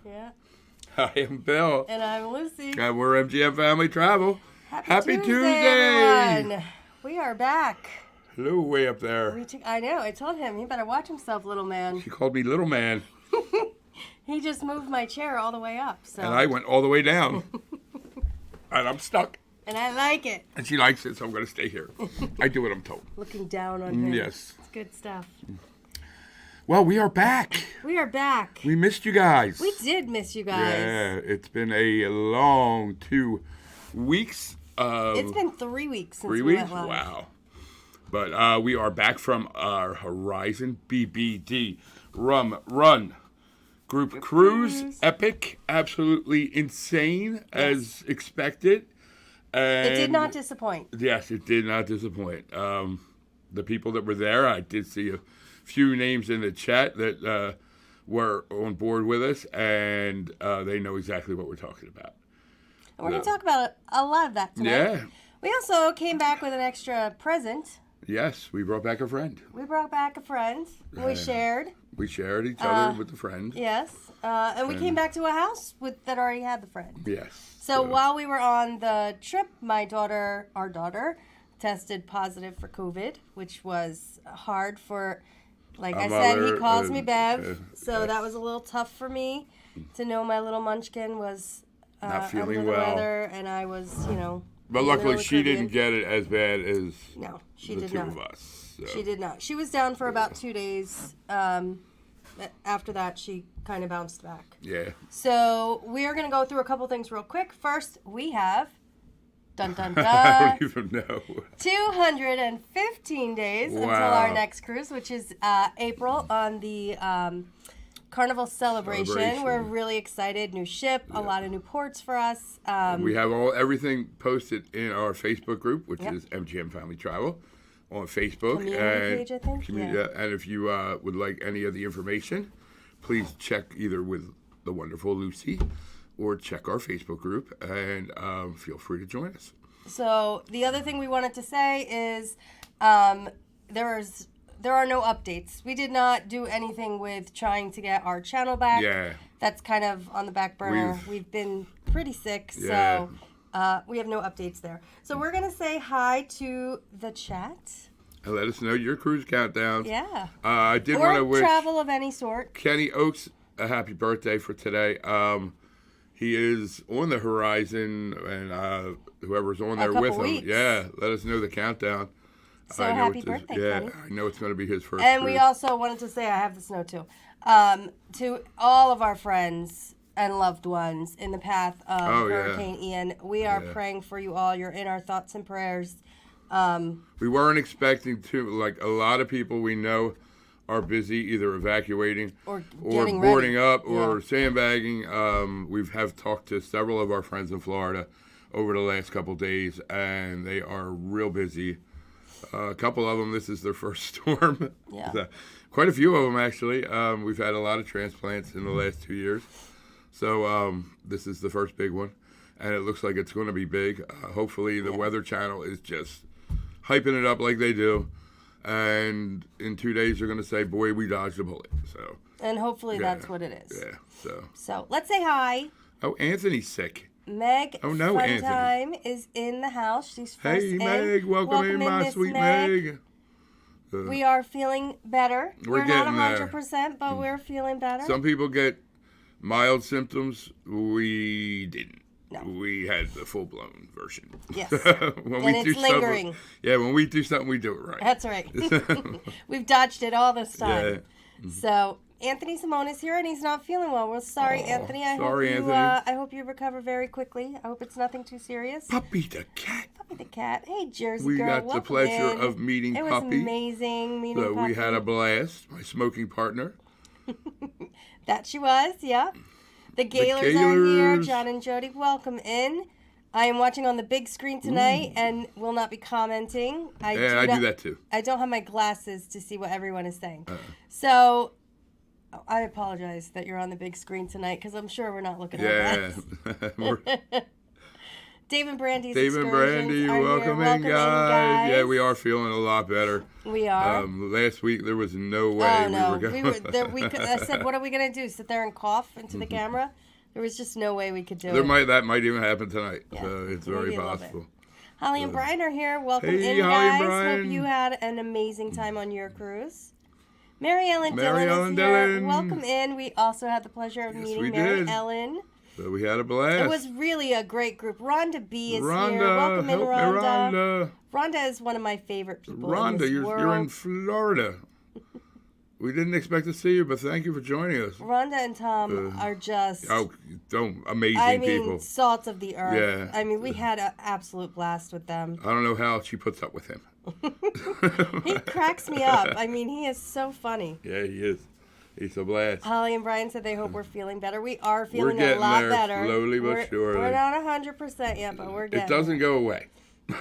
Yeah. I am Bill. And I'm Lucy. And we're MGM Family Travel. Happy Tuesday, everyone. We are back. Hello, way up there. I know. I told him he better watch himself, little man. She called me little man. He just moved my chair all the way up. So. And I went all the way down. And I'm stuck. And I like it. And she likes it, so I'm going to stay here. I do what I'm told. Looking down on him. Yes. It's good stuff. Well, we are back. We are back. We missed you guys. We did miss you guys. Yeah, it's been a long 2 weeks. It's been 3 weeks since we went live. Wow. But we are back from our Horizon BBD Run Group Cruise. Epic, absolutely insane, as expected. And it did not disappoint. Yes, it did not disappoint. The people that were there, I did see a few names in the chat that were on board with us, and they know exactly what we're talking about. And we're going to talk about a lot of that tonight. Yeah. We also came back with an extra present. Yes, we brought back a friend. We brought back a friend. We shared. We shared each other with the friend. Yes. And we came back to a house that already had the friend. Yes. So while we were on the trip, our daughter, tested positive for COVID, which was hard for, like I said, he calls me Bev. So yes. That was a little tough for me to know my little munchkin was not feeling under the well. weather, and I was, But luckily she didn't get it as bad as the two of us. So. She did not. She was down for about 2 days. After that, she kind of bounced back. Yeah. So we are going to go through a couple things real quick. First, we have, dun dun dun, I don't even know. 215 days until our next cruise, which is April on the Carnival Celebration. We're really excited. New ship, a lot of new ports for us. We have everything posted in our Facebook group, which is MGM Family Travel on Facebook. Community page, I think. And if you would like any of the information, please check either with the wonderful Lucy or check our Facebook group, and feel free to join us. So the other thing we wanted to say is there are no updates. We did not do anything with trying to get our channel back. Yeah. That's kind of on the back burner. We've been pretty sick, so we have no updates there. So we're going to say hi to the chat. And let us know your cruise countdown. Yeah. I did want to wish travel of any sort. Kenny Oakes a happy birthday for today. He is on the horizon, and whoever's on there with him. Weeks. Yeah, let us know the countdown. So happy birthday, Kenny. I know it's going to be his first And cruise. we also wanted to say, I have this note too, to all of our friends and loved ones in the path of Hurricane Ian, we are praying for you all. You're in our thoughts and prayers. We weren't expecting to, like a lot of people we know are busy either evacuating or boarding up or sandbagging. We have talked to several of our friends in Florida over the last couple days, and they are real busy. A couple of them, this is their first storm. Yeah. So, quite a few of them, actually. We've had a lot of transplants in the last 2 years. So this is the first big one, and it looks like it's going to be big. Hopefully the Weather Channel is just hyping it up like they do. And in 2 days, they're going to say, boy, we dodged a bullet. So. And hopefully that's what it is. Yeah, So let's say hi. Oh, Anthony's sick. Meg Anthony. Funtime is in the house. She's first in. Hey, Meg. Welcome in, my sweet Meg. We are feeling better. We're not 100%, but we're feeling better. Some people get mild symptoms. We didn't. No. We had the full-blown version. Yes. When it's lingering. When we do something, we do it right. That's right. We've dodged it all this time. Yeah. Mm-hmm. So Anthony Simone is here, and he's not feeling well. We're sorry, Anthony. I hope you recover very quickly. I hope it's nothing too serious. Puppy the cat. Puppy the cat. Hey, Jersey we girl. got the pleasure of meeting Puppy. It was amazing meeting Puppy. We had a blast. My smoking partner. That she was, yeah. The Gaylors are here. John and Jody, welcome in. I am watching on the big screen tonight and will not be commenting. I do that too. I don't have my glasses to see what everyone is saying. So I apologize that you're on the big screen tonight because I'm sure we're not looking at that. Dave and Brandy's Dave and Brandy, welcome in, guys. Yeah, we are feeling a lot better. We are. Last week there was no way we were going. I said, what are we going to do? Sit there and cough into the camera? There was just no way we could do it. That might even happen tonight. Yeah, so it's very possible. Holly and Brian are here. Welcome in, guys. Hope you had an amazing time on your cruise. Mary Ellen Dillon is here. Welcome in. We also had the pleasure of meeting Mary Ellen. So we had a blast. It was really a great group. Rhonda B is here. Welcome in, Rhonda. Rhonda is one of my favorite people. Rhonda, you're in Florida. We didn't expect to see you, but thank you for joining us. Rhonda and Tom are just amazing people. Salt of the earth. Yeah. I mean, we had an absolute blast with them. I don't know how she puts up with him. He cracks me up. I mean, he is so funny. Yeah, he is. He's a blast. Holly and Brian said they hope we're feeling better. We are feeling a lot better. Slowly but surely. We're not 100% yet, but we're getting it. Doesn't go away.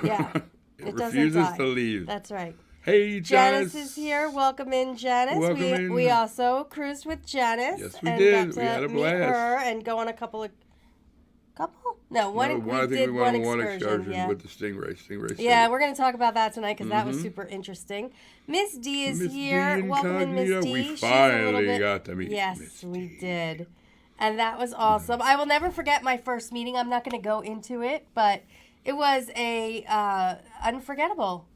Yeah. It refuses to leave. That's right. Hey, Janice is here. Welcome in, Janice. We also cruised with Janice. Yes, we did. We had a blast. Meet her and go on a couple? No, I think we went on one excursion with the Stingray. Yeah, we're going to talk about that tonight because that was super interesting. Miss D is here. Welcome in, Miss D. We finally got to meet. Yes, we did. And that was awesome. I will never forget my first meeting. I'm not going to go into it, but it was a unforgettable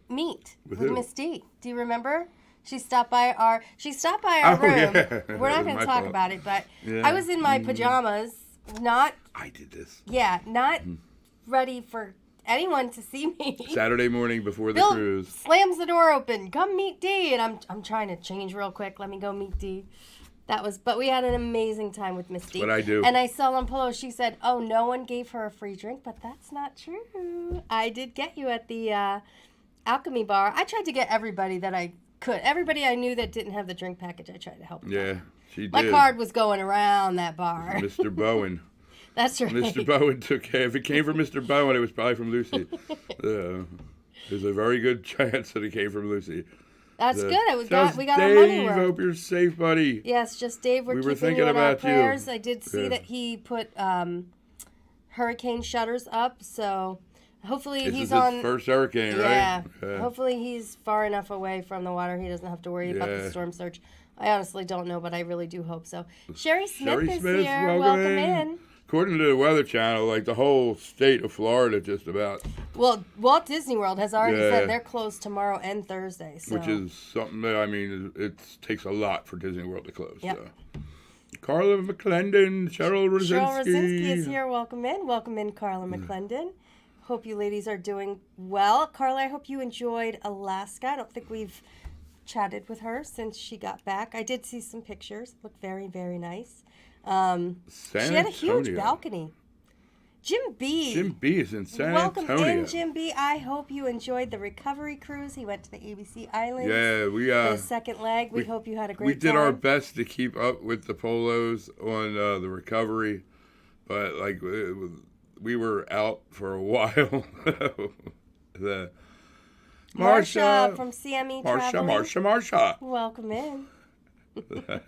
meet with Miss D. Do you remember? She stopped by our room. Yeah. We're not going to talk about it, but I was in my pajamas. I did this. Yeah, not ready for anyone to see me. Saturday morning before the cruise. Slams the door open. Come meet D, and I'm trying to change real quick. Let me go meet D. But we had an amazing time with Miss D. What I do. And I saw on Polo, she said, "Oh, no one gave her a free drink," but that's not true. I did get you at the Alchemy Bar. I tried to get everybody that I could. Everybody I knew that didn't have the drink package, I tried to help them. Yeah. My card was going around that bar. Mr. Bowen. That's right. Mr. Bowen took care. If it came from Mr. Bowen, it was probably from Lucy. There's a very good chance that it came from Lucy. That's good. We got Dave, our money worth. Hope you're safe, buddy. Yes, just Dave. We were keeping you in our prayers. I did see that he put hurricane shutters up, so hopefully he's on his first hurricane, right? Yeah. Hopefully he's far enough away from the water he doesn't have to worry about the storm surge. I honestly don't know, but I really do hope so. Sherry Smith is here. Welcome in. According to the Weather Channel, like the whole state of Florida just about. Well, Walt Disney World has already said they're closed tomorrow and Thursday. So. Which is something that, I mean, it takes a lot for Disney World to close. Yep. So. Carla McClendon, Cheryl Rosinski. Cheryl Rosinski is here. Welcome in. Welcome in, Carla McClendon. Hope you ladies are doing well. Carla, I hope you enjoyed Alaska. I don't think we've chatted with her since she got back. I did see some pictures. Looked very, very nice. She had a huge balcony. Jim B. Jim B is in San Antonio. Welcome in, Jim B. I hope you enjoyed the recovery cruise. He went to the ABC Islands. Yeah, we for the second leg. We hope you had a great time. We did our best to keep up with the polos on the recovery, but like we were out for a while. Marsha from CME Traveling. Marsha. Welcome in. I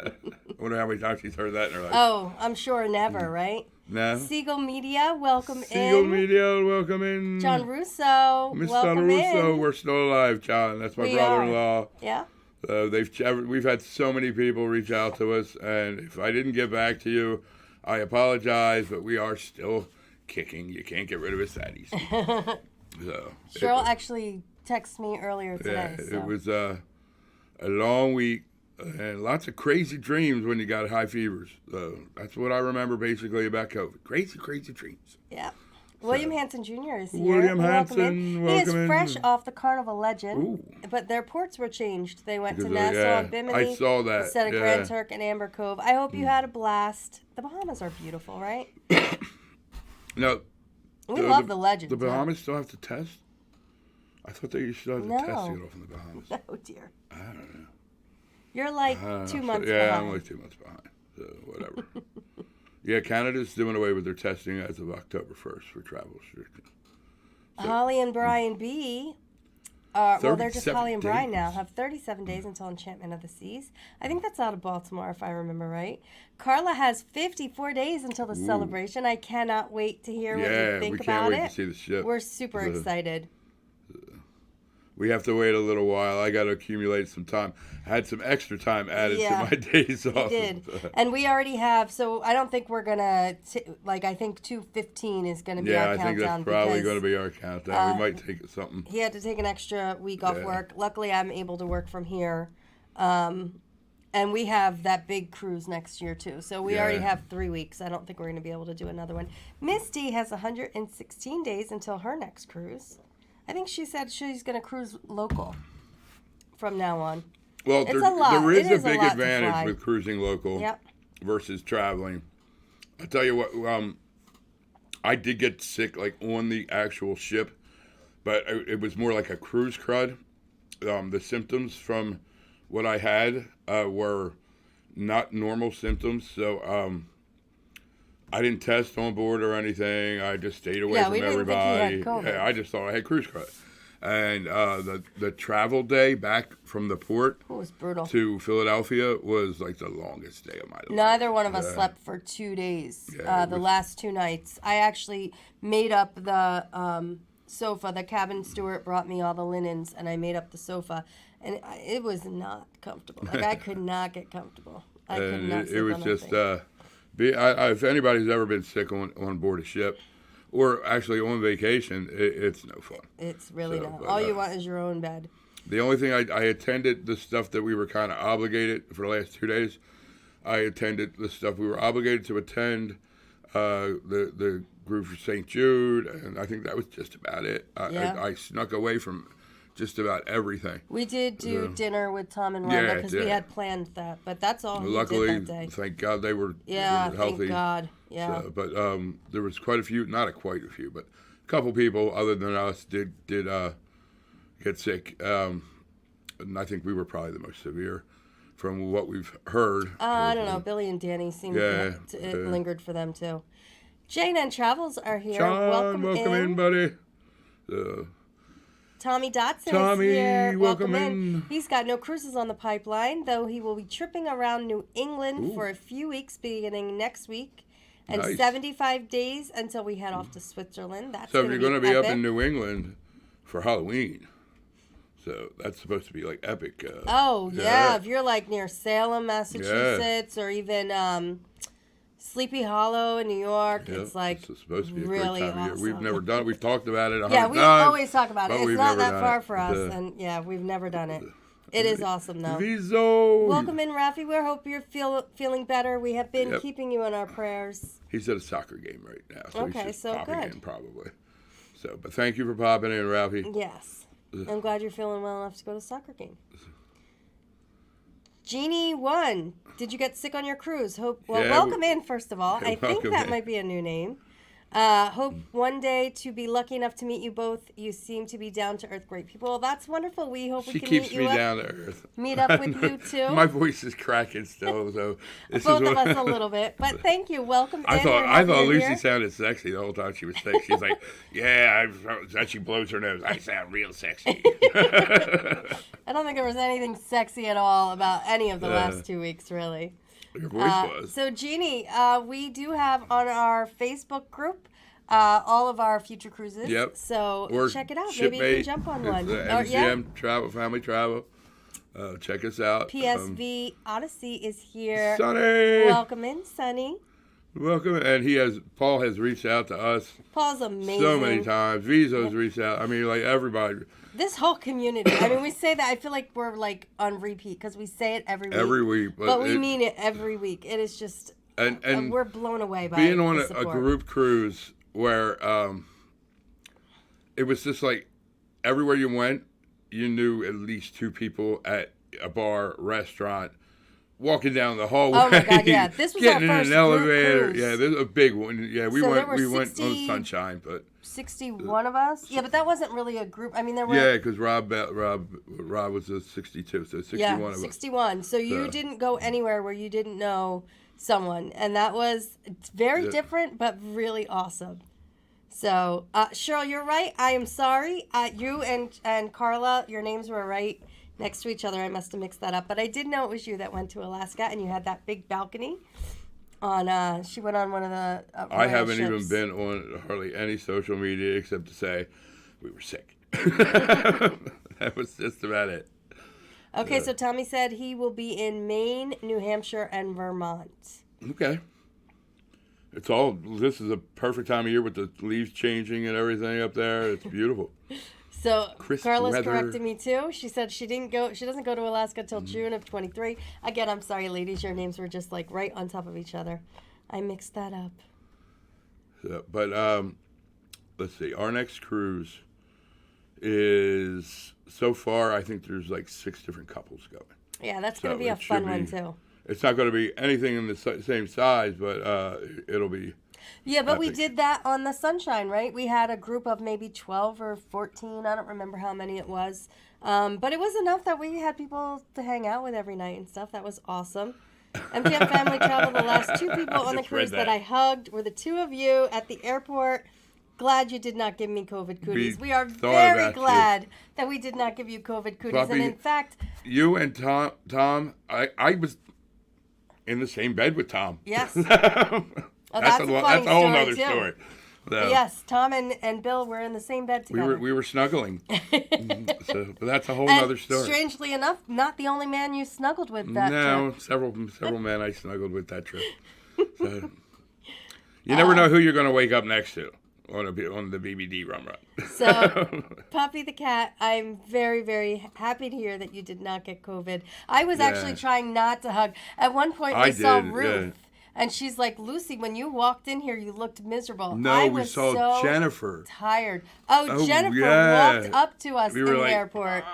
wonder how many times she's heard that in her life. Oh, I'm sure never, right? No. Siegel Media, welcome in. Siegel Media, welcome in. John Russo, Mr. Russo, we're still alive, John. That's my brother-in-law. Yeah. We've had so many people reach out to us, and if I didn't get back to you, I apologize, but we are still kicking. You can't get rid of us that easy. Cheryl actually texted me earlier today. Yeah, it was a long week. And lots of crazy dreams when you got high fevers. That's what I remember basically about COVID. Crazy, crazy dreams. Yeah. William Hanson Jr. is here. William Hanson, welcome in. He is fresh off the Carnival Legend. Ooh. But their ports were changed. They went to Nassau and Bimini. I saw that. Instead of Grand Turk and Amber Cove. I hope you had a blast. The Bahamas are beautiful, right? No. We love the Legend. The Bahamas still have to test? I thought they used to have to test to get off in the Bahamas. Oh, dear. I don't know. You're like 2 months behind. Yeah, I'm like 2 months behind. So, whatever. Yeah, Canada's doing away with their testing as of October 1st for travel restrictions. So, Holly and Brian B well, they're just 37 Holly and Brian days. now, have 37 days until Enchantment of the Seas. I think that's out of Baltimore, if I remember right. Carla has 54 days until the celebration. I cannot wait to hear what you think we about can't wait it. to see the ship. We're super excited. We have to wait a little while. I got to accumulate some time. I had some extra time added to my days off. We did. And we already have, so I don't think we're going to, I think 2/15 is going to be our countdown. Yeah, I think that's probably going to be our countdown. We might take something. He had to take an extra week off work. Luckily, I'm able to work from here. And we have that big cruise next year, too. So we already have 3 weeks. I don't think we're going to be able to do another one. Misty has 116 days until her next cruise. I think she said she's going to cruise local from now on. Well, it's a lot. There is a big lot advantage with cruising local versus traveling. I tell you what, I did get sick on the actual ship, but it was more like a cruise crud. The symptoms from what I had were not normal symptoms, so I didn't test on board or anything. I just stayed away from everybody. Think you had COVID. Yeah, I just thought I had cruise crud. And the travel day back from the port was brutal. To Philadelphia was like the longest day of my life. Neither one of us slept for 2 days. The last 2 nights. I actually made up the sofa. The cabin steward brought me all the linens, and I made up the sofa. And it was not comfortable. I could not get comfortable. I could not sleep. It was on just... that if anybody's ever been sick on board a ship, or actually on vacation, it's no fun. It's really not. All you want is your own bed. The only thing I attended the stuff that we were kind of obligated for the last 2 days. I attended the stuff we were obligated to attend. The group for St. Jude, and I think that was just about it. I snuck away from just about everything. We did do dinner with Tom and Rhonda because we had planned that, but that's all Luckily, we did that day. Thank God they were healthy. Thank God. Yeah. So, but there was quite a few, not quite a few, but a couple people other than us did get sick. And I think we were probably the most severe from what we've heard. I don't know. Billy and Danny seemed it lingered for them too. Jane and Travels are here. John, welcome in, buddy. Tommy Dotson is here. Welcome in. He's got no cruises on the pipeline, though he will be tripping around New England for a few weeks beginning next week. And 75 days until we head off to Switzerland. So if you're going to be up in New England for Halloween, so that's supposed to be like epic. If you're like near Salem, Massachusetts, or even Sleepy Hollow in New York, it's like it's supposed to be really a great time of year. We've never done it. We've talked about it. We always talk about it. It's not that far for us, and we've never done it. It is awesome, though. Vizo. Welcome in, Rafi. We hope you're feeling better. We have been keeping you in our prayers. He's at a soccer game right now, so okay, he's just so popping good. in probably. So, but thank you for popping in, Rafi. Yes. I'm glad you're feeling well enough to go to a soccer game. Jeannie 1, did you get sick on your cruise? Welcome in, first of all. I think that might be a new name. Hope one day to be lucky enough to meet you both. You seem to be down-to-earth great people. Well, that's wonderful. We hope we can meet you up. She keeps me down to earth. Meet up with you, too. My voice is cracking still, so... Both of us a little bit. But thank you. Welcome in. I thought Lucy sounded sexy the whole time she was sick. She's like, she blows her nose. I sound real sexy. I don't think there was anything sexy at all about any of the last 2 weeks, really. Your voice was. So, Jeannie, we do have on our Facebook group all of our future cruises. Yep. So, check it out. Maybe you can jump on one. MCM Travel, Family Travel. Check us out. PSV Odyssey is here. Sonny! Welcome in, Sonny. Welcome. And Paul has reached out to us. Paul's amazing. So many times. Vizo's reached out. I mean, like everybody. This whole community. I mean, we say that. I feel like we're like on repeat because we say it every week. Every week. But we mean it every week. It is just, and we're blown away by being on the a group cruise where it was just like everywhere you went, you knew at least 2 people at a bar, restaurant, walking down the hallway. Oh my God, yeah. This was getting our in first an elevator. group cruise. Yeah, this is a big one. Yeah, we went on 60, Sunshine, but 61 of us. Yeah, but that wasn't really a group. I mean, there were. Yeah, because Rob was a 62, so 61 of us. 61. So you didn't go anywhere where you didn't know someone, and that was very different, but really awesome. So, Cheryl, you're right. I am sorry. You and Carla, your names were right next to each other. I must have mixed that up. But I did know it was you that went to Alaska, and you had that big balcony. She went on one of the I haven't ships. even been on hardly any social media except to say we were sick. That was just about it. Okay, so Tommy said he will be in Maine, New Hampshire, and Vermont. Okay. This is a perfect time of year with the leaves changing and everything up there. It's beautiful. So Crisp Carla's weather. correcting me too. She said she doesn't go to Alaska till June of 23. Again, I'm sorry, ladies, your names were just like right on top of each other. I mixed that up. So, but let's see. Our next cruise is, so far, I think there's like 6 different couples going. Yeah, that's going to be a fun one too. It's not going to be anything in the same size, but it'll be. Yeah, but we epic. did that on the Sunshine, right? We had a group of maybe 12 or 14. I don't remember how many it was. But it was enough that we had people to hang out with every night and stuff. That was awesome. MTF Family Travel, the last 2 people on the cruise that I hugged were the 2 of you at the airport. Glad you did not give me COVID cooties. We are very glad that we did not give you COVID cooties. Puppy, and in fact, you and Tom, I was in the same bed with Tom. Yes. Oh, that's a whole other story. So, yes, Tom and Bill were in the same bed together. We were snuggling. But that's a whole other story. Strangely enough, not the only man you snuggled with that trip. Several men I snuggled with that trip. So, you never know who you're going to wake up next to on the BBD rum run. So, Puppy the cat, I'm very, very happy to hear that you did not get COVID. I was actually trying not to hug. At one point, I saw Ruth. Yeah. And she's like, Lucy, when you walked in here, you looked miserable. No, we saw Jennifer. Tired. Oh, Jennifer walked up to us in the airport.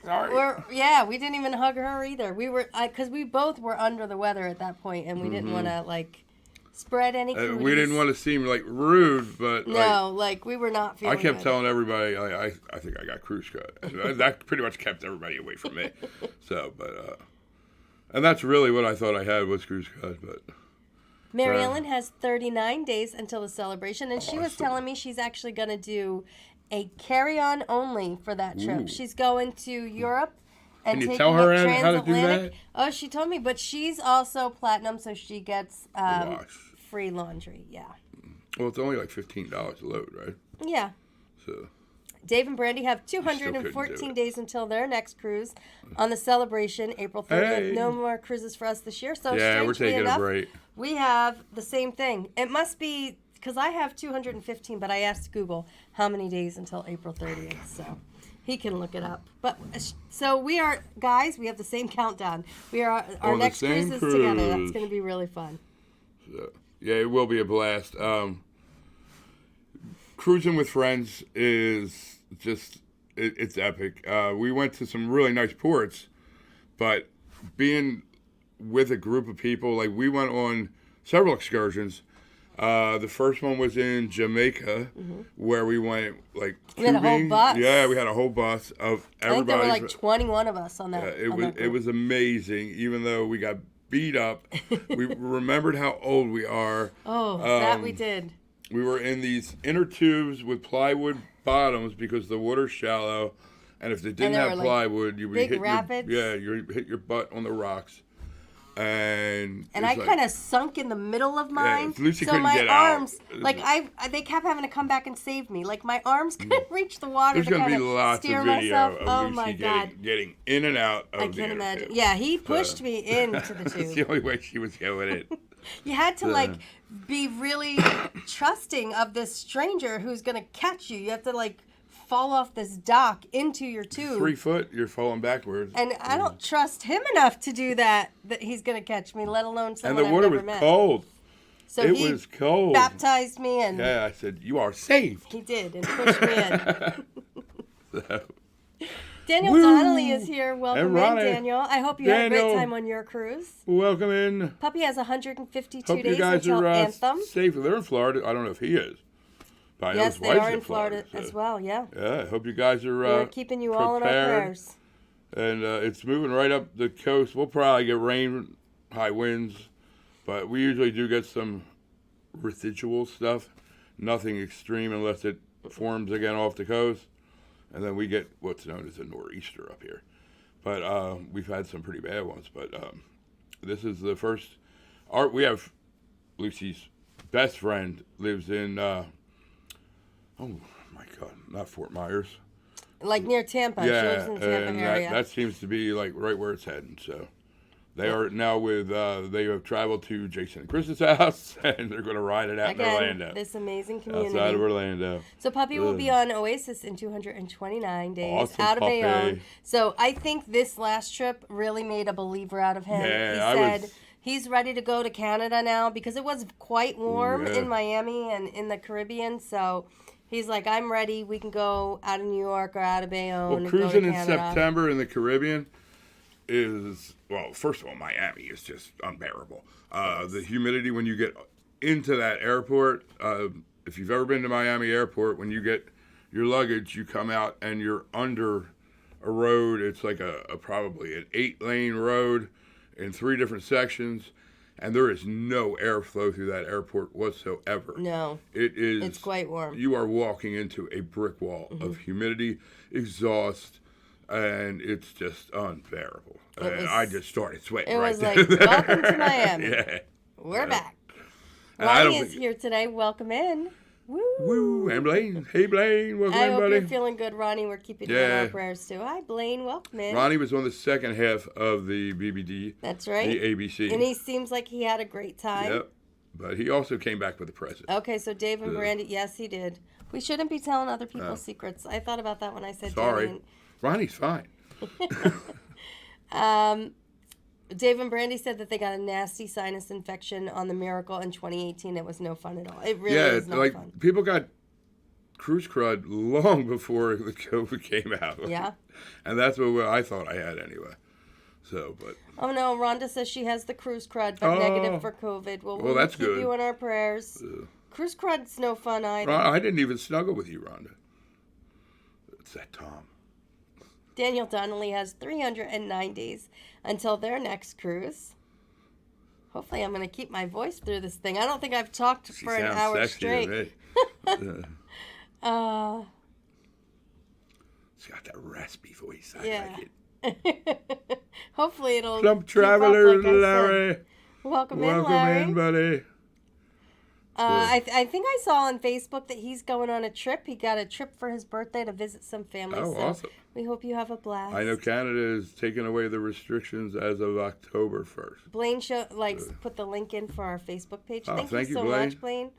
Sorry. We didn't even hug her either. We were, because we both were under the weather at that point, and we didn't want to spread any cooties. We didn't want to seem rude, but we were not feeling. I kept telling everybody, I think I got cruise cut. That pretty much kept everybody away from me. So, but and that's really what I thought I had was cruise cut, but. Mary Ellen has 39 days until the celebration, and she was telling me she's actually going to do a carry-on only for that trip. Ooh. She's going to Europe and taking tell her how to do that? Oh, she told me, but she's also platinum, so she gets free laundry. Yeah. Well, it's only like $15 a load, right? Yeah. So. Dave and Brandy have 214 days until their next cruise on the celebration, April 30th. Hey. No more cruises for us this year. So we're taking a break. We have the same thing. It must be, because I have 215, but I asked Google how many days until April 30th. So he can look it up. But so we are, guys, we have the same countdown. We are our next cruise is together. That's going to be really fun. So, yeah, it will be a blast. Cruising with friends is just, it's epic. We went to some really nice ports, but being with a group of people, we went on several excursions. The first one was in Jamaica, where we went we had a whole bus. Yeah, we had a whole bus of everybody. I think there were 21 of us on that. It was amazing, even though we got beat up. We remembered how old we are. Oh, that we did. We were in these inner tubes with plywood bottoms because the water's shallow, and if they didn't have plywood, you would hit you hit your butt on the rocks. And I kind of sunk in the middle of mine. Yeah, Lucy so couldn't my get arms, out. They kept having to come back and save me. My arms couldn't reach the water. There's going to be lots of video of Lucy getting in and out of the I can't imagine. Yeah, he pushed me into the tube. That's the only way she was going in. You had to be really trusting of this stranger who's going to catch you. You have to fall off this dock into your tube. 3 foot, you're falling backwards. And I don't trust him enough to do that he's going to catch me, let alone someone And the water was cold. So it was cold. Baptized me and I said, "You are saved." He did and pushed me in. Daniel Donnelly is here. Welcome in, Daniel. I hope you had a great time on your cruise. Welcome in. Puppy has 152 hope days you guys until are, Anthem. Safe. They're in Florida. I don't know if he is. But yes, they are in Florida as well, yeah. Yeah, I hope you guys are we're keeping you all in our prayers. And it's moving right up the coast. We'll probably get rain, high winds, but we usually do get some residual stuff nothing extreme unless it forms again off the coast. And then we get what's known as a nor'easter up here. But we've had some pretty bad ones. But this is the first. We have Lucy's best friend lives in, oh my God, not Fort Myers. Like near Tampa. She lives in the Tampa area. That seems to be like right where it's heading. So they are now they have traveled to Jason and Chris's house, and they're going to ride it out in Orlando. This amazing community. Outside of Orlando. So Puppy will be on Oasis in 229 days. Awesome, out of Puppy. Bayonne. So I think this last trip really made a believer out of him. Yeah, he said he's ready to go to Canada now because it was quite warm in Miami and in the Caribbean. So he's like, I'm ready. We can go out of New York or out of Bayonne. Well, cruising in September in the Caribbean is, well, first of all, Miami is just unbearable. The humidity when you get into that airport, if you've ever been to Miami Airport, when you get your luggage, you come out and you're under a road. It's like probably an 8-lane road in 3 different sections. And there is no airflow through that airport whatsoever. No. It's quite warm. You are walking into a brick wall of humidity, exhaust, and it's just unbearable. I just started sweating right there. It was like, welcome to Miami. Yeah. We're back. Ronnie is here today. Welcome in. Woo. Woo. And Blaine. Hey, Blaine. Welcome in, buddy. I hope you're feeling good, Ronnie. We're keeping you in our prayers, too. Hi, Blaine. Welcome in. Ronnie was on the second half of the BBD. That's right. The ABC. And he seems like he had a great time. Yep. But he also came back with a present. Okay, so Dave and Brandy, yes, he did. We shouldn't be telling other people's secrets. I thought about that when I said Sorry. Ronnie's fine. Dave and Brandy said that they got a nasty sinus infection on the Miracle in 2018. It was no fun at all. It really was not fun. People got cruise crud long before the COVID came out. Yeah. And that's what I thought I had anyway. So, but. Oh, no. Rhonda says she has the cruise crud, but negative for COVID. Well, we'll keep you in our prayers. Cruise crud's no fun either. I didn't even snuggle with you, Rhonda. It's that Tom. Daniel Donnelly has 309 days until their next cruise. Hopefully I'm going to keep my voice through this thing. I don't think I've talked for an hour straight. To me. She's got that raspy voice. I like it. Hopefully it'll Plump Traveler, Larry. Welcome in, Larry. Welcome in, buddy. I think I saw on Facebook that he's going on a trip. He got a trip for his birthday to visit some family. Oh, awesome. We hope you have a blast. I know Canada is taking away the restrictions as of October 1st. Blaine put the link in for our Facebook page. Thank you so Blaine. much, Blaine.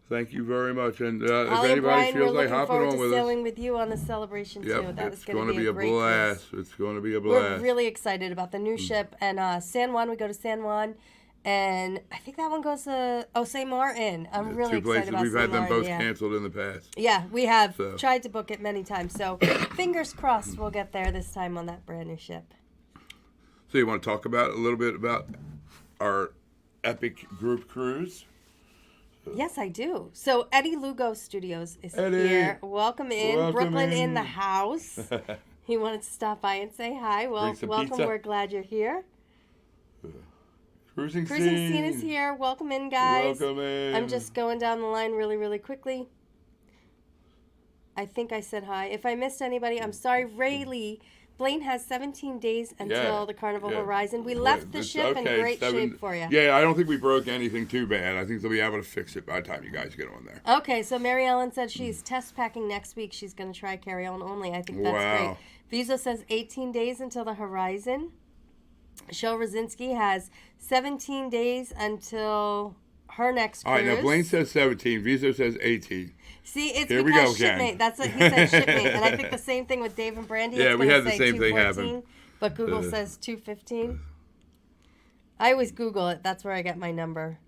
Thank you very much. And if Ollie anybody feels like hopping on with us. We're looking forward to sailing with you on the celebration, too. That is going to be a great blast. It's going to be a blast. We're really excited about the new ship. And San Juan, we go to San Juan. And I think that one goes to St. Martin. I'm really excited about We've had them both yeah. canceled in the past. Yeah, we have tried to book it many times. So fingers crossed we'll get there this time on that brand new ship. So you want to talk about a little bit about our Epic group cruise? Yes, I do. So Eddie Lugo Studios is here. Welcome in. Brooklyn in the house. He wanted to stop by and say hi. Well, welcome. Pizza. We're glad you're here. Cruising Scene is here. Welcome in, guys. Welcome in. I'm just going down the line really, really quickly. I think I said hi. If I missed anybody, I'm sorry. Rayleigh, Blaine has 17 days until the Carnival Horizon. We left the ship in great shape for you. Yeah, I don't think we broke anything too bad. I think they'll be able to fix it by the time you guys get on there. Okay, so Mary Ellen said she's test packing next week. She's going to try carry-on only. I think that's great. Visa says 18 days until the Horizon. Shel Rosinski has 17 days until her next cruise. All right, now Blaine says 17. Viso says 18. See, it's Here because shipmate. That's what he said, shipmate. And I think the same thing with Dave and Brandy. Yeah, we had the same thing happen. But Google says 215. I always Google it. That's where I get my number.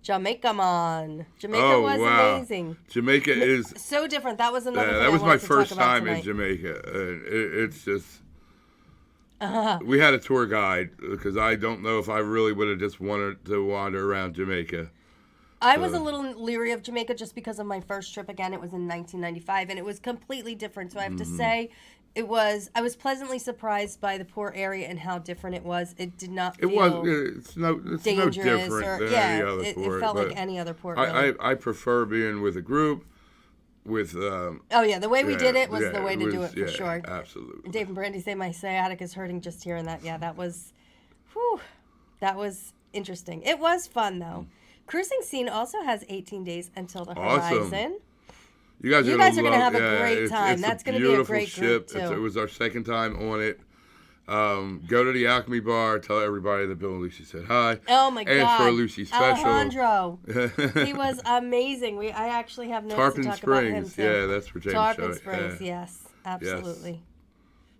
Jamaica was amazing. Jamaica is so different. That was another thing that was my first time in Jamaica. It's just... We had a tour guide because I don't know if I really would have just wanted to wander around Jamaica. I was a little leery of Jamaica just because of my first trip. Again, it was in 1995, and it was completely different. So I have to say, I was pleasantly surprised by the port area and how different it was. It did not feel it's no dangerous different than any other port. It felt like any other port. Really. I prefer being with a group. With the way we did it was the way to do it for sure. Absolutely. And Dave and Brandy say my sciatica is hurting just hearing that. Yeah, that was interesting. It was fun though. Cruising Scene also has 18 days until the horizon. You guys are going to have a great time. That's going to be a great ship. group, too. It was our second time on it. Go to the Alchemy Bar. Tell everybody that Bill and Lucy said hi. Oh, my God. Ask for a Lucy special. Alejandro. He was amazing. I actually have notes to talk about him, too. Yeah, that's for James. Tarpon Springs, yes. Absolutely.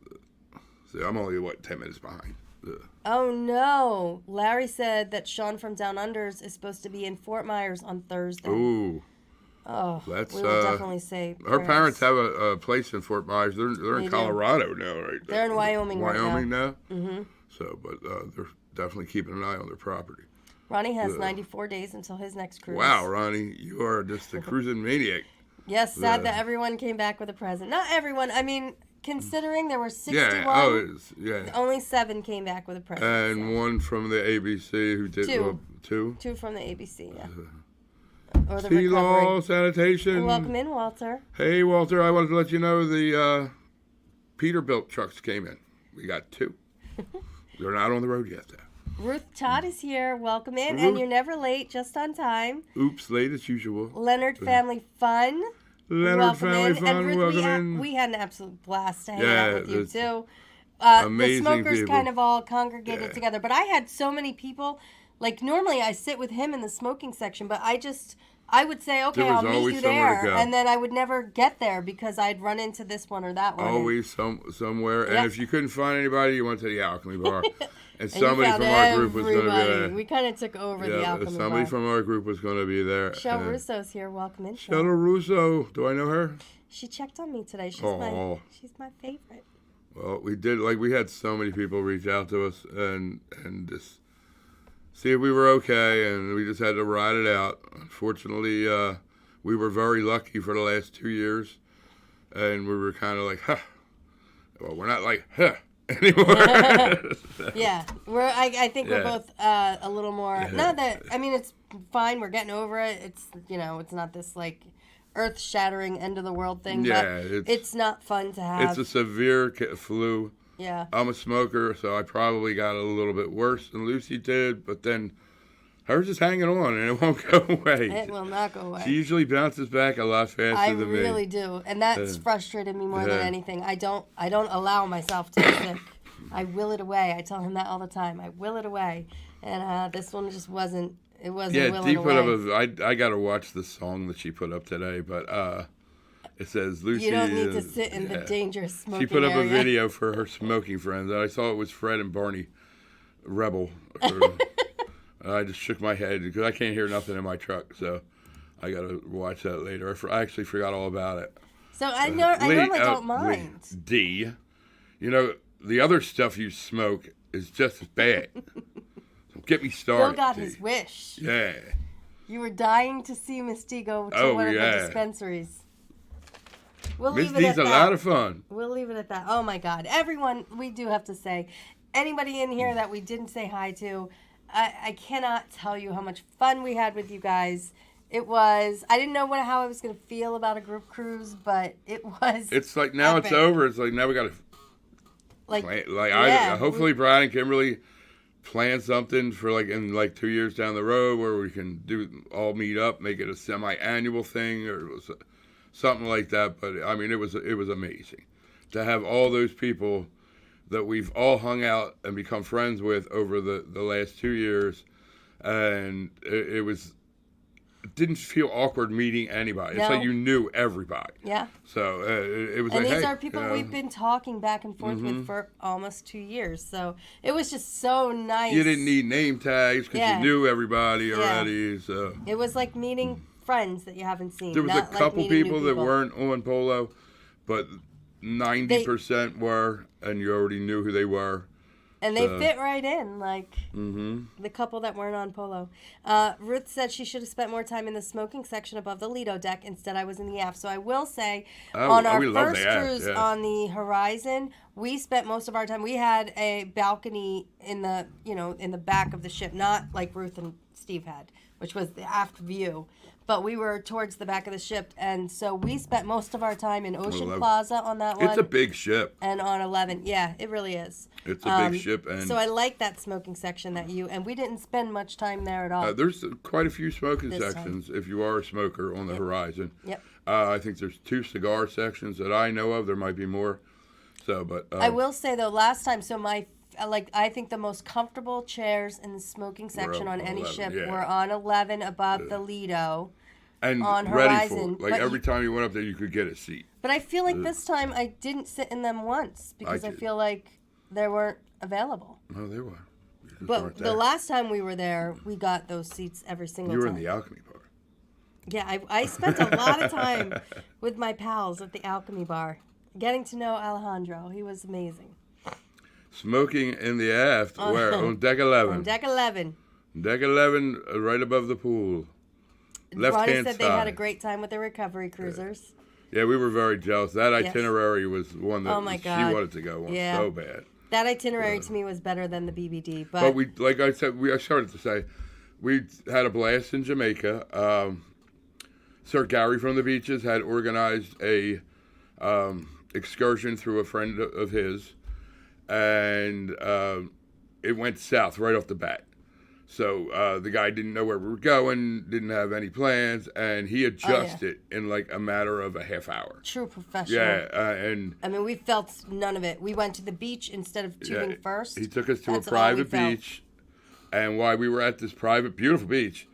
Yes. So I'm only, 10 minutes behind. Oh, no. Larry said that Sean from Down Unders is supposed to be in Fort Myers on Thursday. Ooh. Oh, we will definitely say her parents have a place in Fort Myers. They're in Colorado now, right? They're in Wyoming right now. Wyoming now? Mm-hmm. So, but they're definitely keeping an eye on their property. Ronnie has 94 days until his next cruise. Wow, Ronnie, you are just a cruising maniac. Yes, sad that everyone came back with a present. Not everyone. I mean, considering there were 61, only 7 came back with a present. And one from the ABC who did 2? 2 from the ABC, yeah. Or the T-Law Sanitation. Welcome in, Walter. Hey, Walter, I wanted to let you know the Peterbilt trucks came in. We got 2. They're not on the road yet, though. Ruth Todd is here. Welcome in. And you're never late, just on time. Oops, late as usual. Leonard Family Fun. Leonard Family Fun, and Ruth, welcome in. We had an absolute blast to hang out with you, too. Amazing the smokers people. kind of all congregated together. But I had so many people. Like, normally I sit with him in the smoking section, but I would say, okay, I'll meet you there. And then I would never get there because I'd run into this one or that one. Always somewhere. And if you couldn't find anybody, you went to the Alchemy Bar. And somebody from our group was going to be there. We kind of took over the Alchemy Bar. Somebody from our group was going to be there. Shel Russo's here. Welcome in, Shel Russo. Do I know her? She checked on me today. She's my favorite. Well, we had so many people reach out to us and just see if we were okay, and we just had to ride it out. Unfortunately, we were very lucky for the last 2 years, and we were kind of like, well, we're not like, anymore. Yeah, I think we're both a little more, not that, I mean, it's fine, we're getting over it. It's, it's not this, like, earth-shattering, end-of-the-world thing, but it's not fun to have. It's a severe flu. Yeah. I'm a smoker, so I probably got a little bit worse than Lucy did, but then hers is hanging on, and it won't go away. It will not go away. She usually bounces back a lot faster than me. I really do, and that's frustrated me more than anything. I don't allow myself to be sick. I will it away. I tell him that all the time. I will it away, and this one just wasn't. It wasn't. Yeah, Dee put up I got to watch the song that she put up today, but it says Lucy. You don't need to sit in the dangerous smoking She put up area. a video for her smoking friends. I saw it was Fred and Barney Rebel. I just shook my head because I can't hear nothing in my truck, so I got to watch that later. I actually forgot all about it. So I normally don't mind. D, the other stuff you smoke is just as bad. So get me started. Bill got his wish. Yeah. You were dying to see Miss D go to one of the dispensaries. We'll leave it at that. Miss D's a lot of fun. We'll leave it at that. Oh, my God. Everyone, we do have to say, anybody in here that we didn't say hi to, I cannot tell you how much fun we had with you guys. It was, I didn't know how I was going to feel about a group cruise, but it was It's like now epic. It's over. It's like now we got to hopefully Brian and Kimberly plan something for in 2 years down the road where we can all meet up, make it a semi-annual thing or something like that. But I mean, it was amazing to have all those people that we've all hung out and become friends with over the last 2 years, and it didn't feel awkward meeting anybody. No. It's like you knew everybody. Yeah. So it was. And these are people we've been talking back and forth with for almost 2 years. So it was just so nice. You didn't need name tags because you knew everybody already. So it was like meeting friends that you haven't seen. There was a couple people that weren't on Polo, but 90% were, and you already knew who they were. And they fit right in, like the couple that weren't on Polo. Ruth said she should have spent more time in the smoking section above the Lido deck. Instead, I was in the aft. So I will say, on our first cruise on the Horizon, we spent most of our time. We had a balcony in the back of the ship, not like Ruth and Steve had, which was the aft view. But we were towards the back of the ship, and so we spent most of our time in Ocean Plaza on that one. It's a big ship. And on 11, yeah, it really is. It's a big ship, and so I like that smoking section and we didn't spend much time there at all. There's quite a few smoking sections if you are a smoker on the Horizon. Yep. I think there's 2 cigar sections that I know of. There might be more. So, but I will say though, last time, so I think the most comfortable chairs in the smoking section on any 11, ship yeah. were on 11 above the Lido. And on ready Horizon. for every time you went up there, you could get a seat. But I feel like this time I didn't sit in them once because I feel like they weren't available. No, they were. But the last time we were there, we got those seats every single time. You were in the Alchemy Bar. Yeah, I spent a lot of time with my pals at the Alchemy Bar, getting to know Alejandro. He was amazing. Smoking in the aft, where? On deck 11. On deck 11. Deck 11, right above the pool. Left-hand Ronnie said they had a great time with the recovery cruisers. Yeah, we were very jealous. That itinerary was one that she wanted to go on so bad. That itinerary to me was better than the BBD. But we, like I said, I started to say, we had a blast in Jamaica. Sir Gary from the Beaches had organized a excursion through a friend of his, and it went south right off the bat. So the guy didn't know where we were going, didn't have any plans, and he adjusted in like a matter of a half hour. True professional. Yeah, and I mean, we felt none of it. We went to the beach instead of tubing first. He took us to a private beach, and while we were at this private, beautiful beach,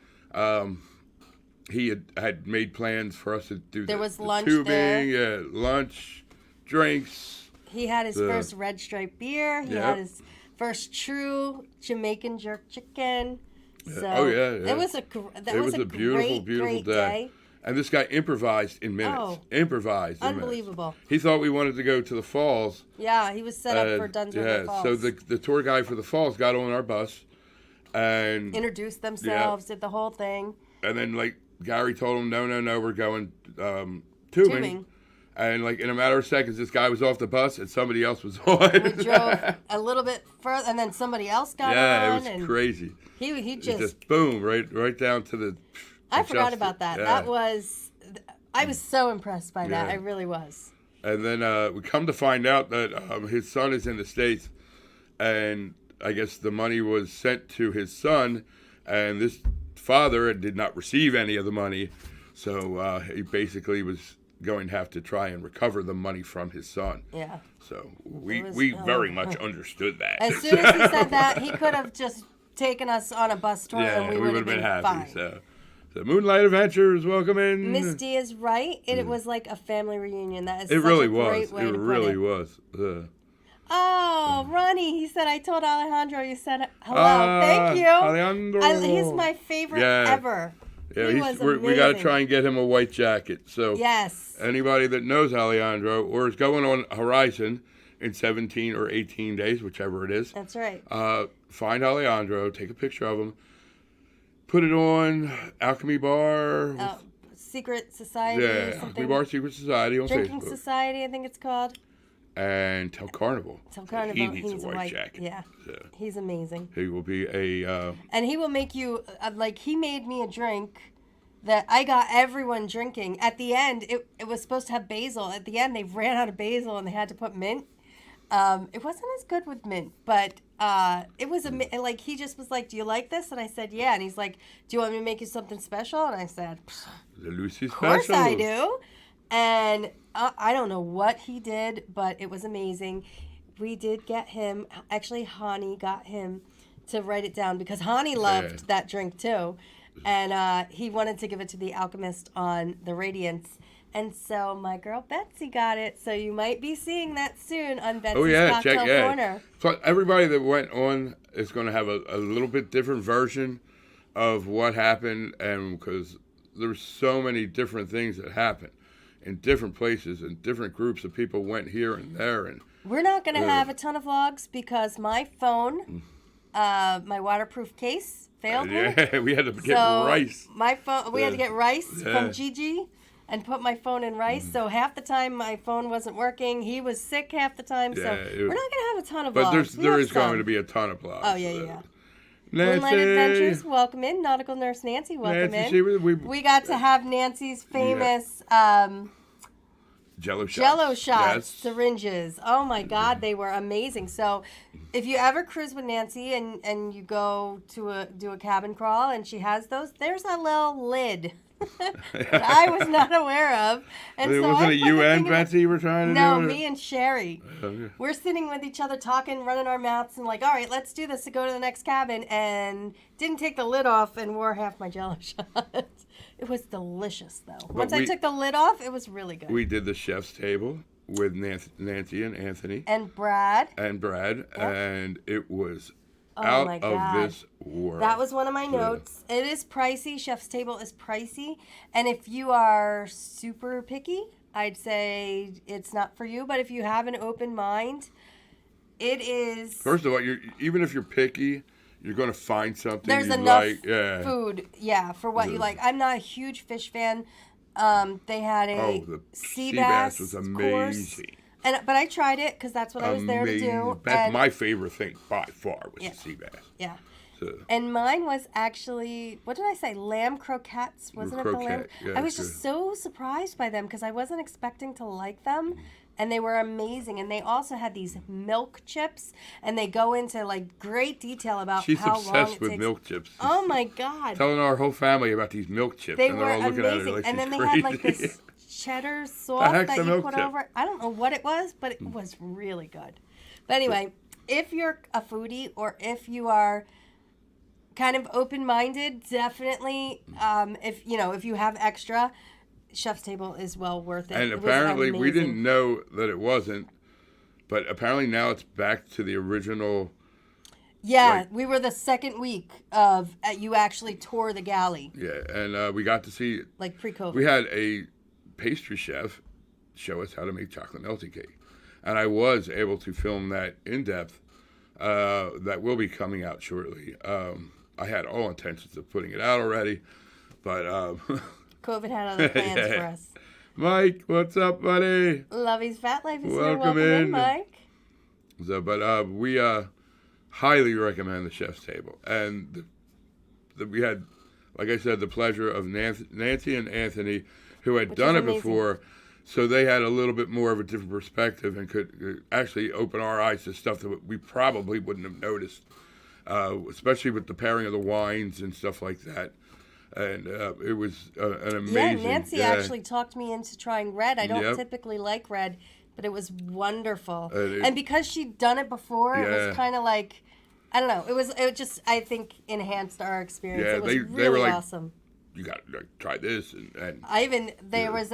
he had made plans for us to do there was lunch tubing, there. Lunch, drinks. He had his first Red Stripe beer. He had his first true Jamaican jerk chicken. So it was a beautiful, beautiful day. And this guy improvised in minutes. Unbelievable. He thought we wanted to go to the falls. Yeah, he was set up for Dunsmore Falls. So the tour guide for the falls got on our bus and introduced themselves, did the whole thing. And then like Gary told him, no, we're going tubing. And like in a matter of seconds, this guy was off the bus and somebody else was on. We drove a little bit further, and then somebody else got on. Yeah, it was crazy. He just boom, right down to the. I forgot about that. Yeah. That was, I was so impressed by that. I really was. And then we come to find out that his son is in the States, and I guess the money was sent to his son, and this father did not receive any of the money, so he basically was going to have to try and recover the money from his son. Yeah. So we very much understood that. As soon as he said that, he could have just taken us on a bus tour and we would have been happy. Fine. So Moonlight Adventures, welcome in. Miss D is right. It was like a family reunion. That is it such really a great way to put it. It really was. Oh, Ronnie, he said, I told Alejandro you said hello. Thank you. Alejandro. He's my favorite ever. Yeah, we got to try and get him a white jacket. So yes, anybody that knows Alejandro or is going on Horizon in 17 or 18 days, whichever it is. That's right. Find Alejandro, take a picture of him, put it on Alchemy Bar. Secret Society. Yeah, Alchemy Bar Secret Society on Drinking Facebook. Society, I think it's called. And tell Carnival. He needs a white jacket. Yeah, so he's amazing. He will be and he will make you, he made me a drink that I got everyone drinking. At the end, it was supposed to have basil. At the end, they ran out of basil and they had to put mint. It wasn't as good with mint, but it was, he just was like, do you like this? And I said, yeah. And he's like, do you want me to make you something special? And I said, the Lucy Special. Of course I do. And I don't know what he did, but it was amazing. We did get him, actually Hani got him to write it down because Hani loved that drink too. And he wanted to give it to the alchemist on the Radiance. And so my girl Betsy got it. So you might be seeing that soon on Betsy's Cocktail Corner. So everybody that went on is going to have a little bit different version of what happened, and because there's so many different things that happened in different places, and different groups of people went here and there, and We're not going to have a ton of vlogs because my phone, my waterproof case failed me. Yeah, we had to get rice. My phone, we had to get rice from Gigi and put my phone in rice. So half the time my phone wasn't working. He was sick half the time. So we're not going to have a ton of vlogs. But there is going to be a ton of vlogs. Oh, yeah. Nancy. Moonlight Adventures, welcome in. Nautical Nurse Nancy, welcome in. We got to have Nancy's famous Jello shots, syringes. Oh my God, they were amazing. So, if you ever cruise with Nancy and you go to do a cabin crawl and she has those, there's a little lid that I was not aware of. And so wasn't it you and Betsy you were trying to do? No, me and Sherry. We're sitting with each other talking, running our mouths, and like, all right, let's do this to go to the next cabin. And didn't take the lid off and wore half my Jello shots. It was delicious, though. Once I took the lid off, it was really good. We did the chef's table with Nancy and Anthony. And Brad. Yep. And it was of this world. That was one of my notes. It is pricey. Chef's table is pricey. And if you are super picky, I'd say it's not for you. But if you have an open mind, it is. First of all, even if you're picky, you're going to find something there's you enough like. Yeah. Food, for what you like. I'm not a huge fish fan. They had the sea bass was amazing. Course. But I tried it because that's what I was there to do. That's my favorite thing by far was the sea bass. Yeah. So. And mine was actually, what did I say? Lamb croquettes, wasn't it? The lamb? Yeah, I was just so surprised by them because I wasn't expecting to like them. And they were amazing. And they also had these milk chips. And they go into like great detail about She's how long it takes. obsessed with milk chips. Oh my God. Telling our whole family about these milk chips. They and were they're all looking amazing. At it like and then they crazy. had like this cheddar sauce that you put over it. I don't know what it was, but it was really good. But anyway, if you're a foodie or if you are kind of open-minded, definitely, if you have extra, Chef's Table is well worth it. And apparently, we didn't know that it wasn't, but apparently now it's back to the original. Yeah, we were the second week of you actually tore the galley. Yeah, and we got to see like pre-COVID. We had a pastry chef show us how to make chocolate melting cake, and I was able to film that in depth. That will be coming out shortly. I had all intentions of putting it out already, but COVID had other plans for us. Mike, what's up, buddy? Lovey's Fat Life is here. Welcome in, Mike. So, but we highly recommend the Chef's Table, and we had, like I said, the pleasure of Nancy and Anthony, who had done it before, so they had a little bit more of a different perspective and could actually open our eyes to stuff that we probably wouldn't have noticed, especially with the pairing of the wines and stuff like that. And it was an amazing... Yeah, Nancy actually talked me into trying red. I don't typically like red, but it was wonderful. And because she'd done it before, it was kind of like... I don't know. It just, I think, enhanced our experience. Yeah, it was they were like, awesome. You got to try this. And there was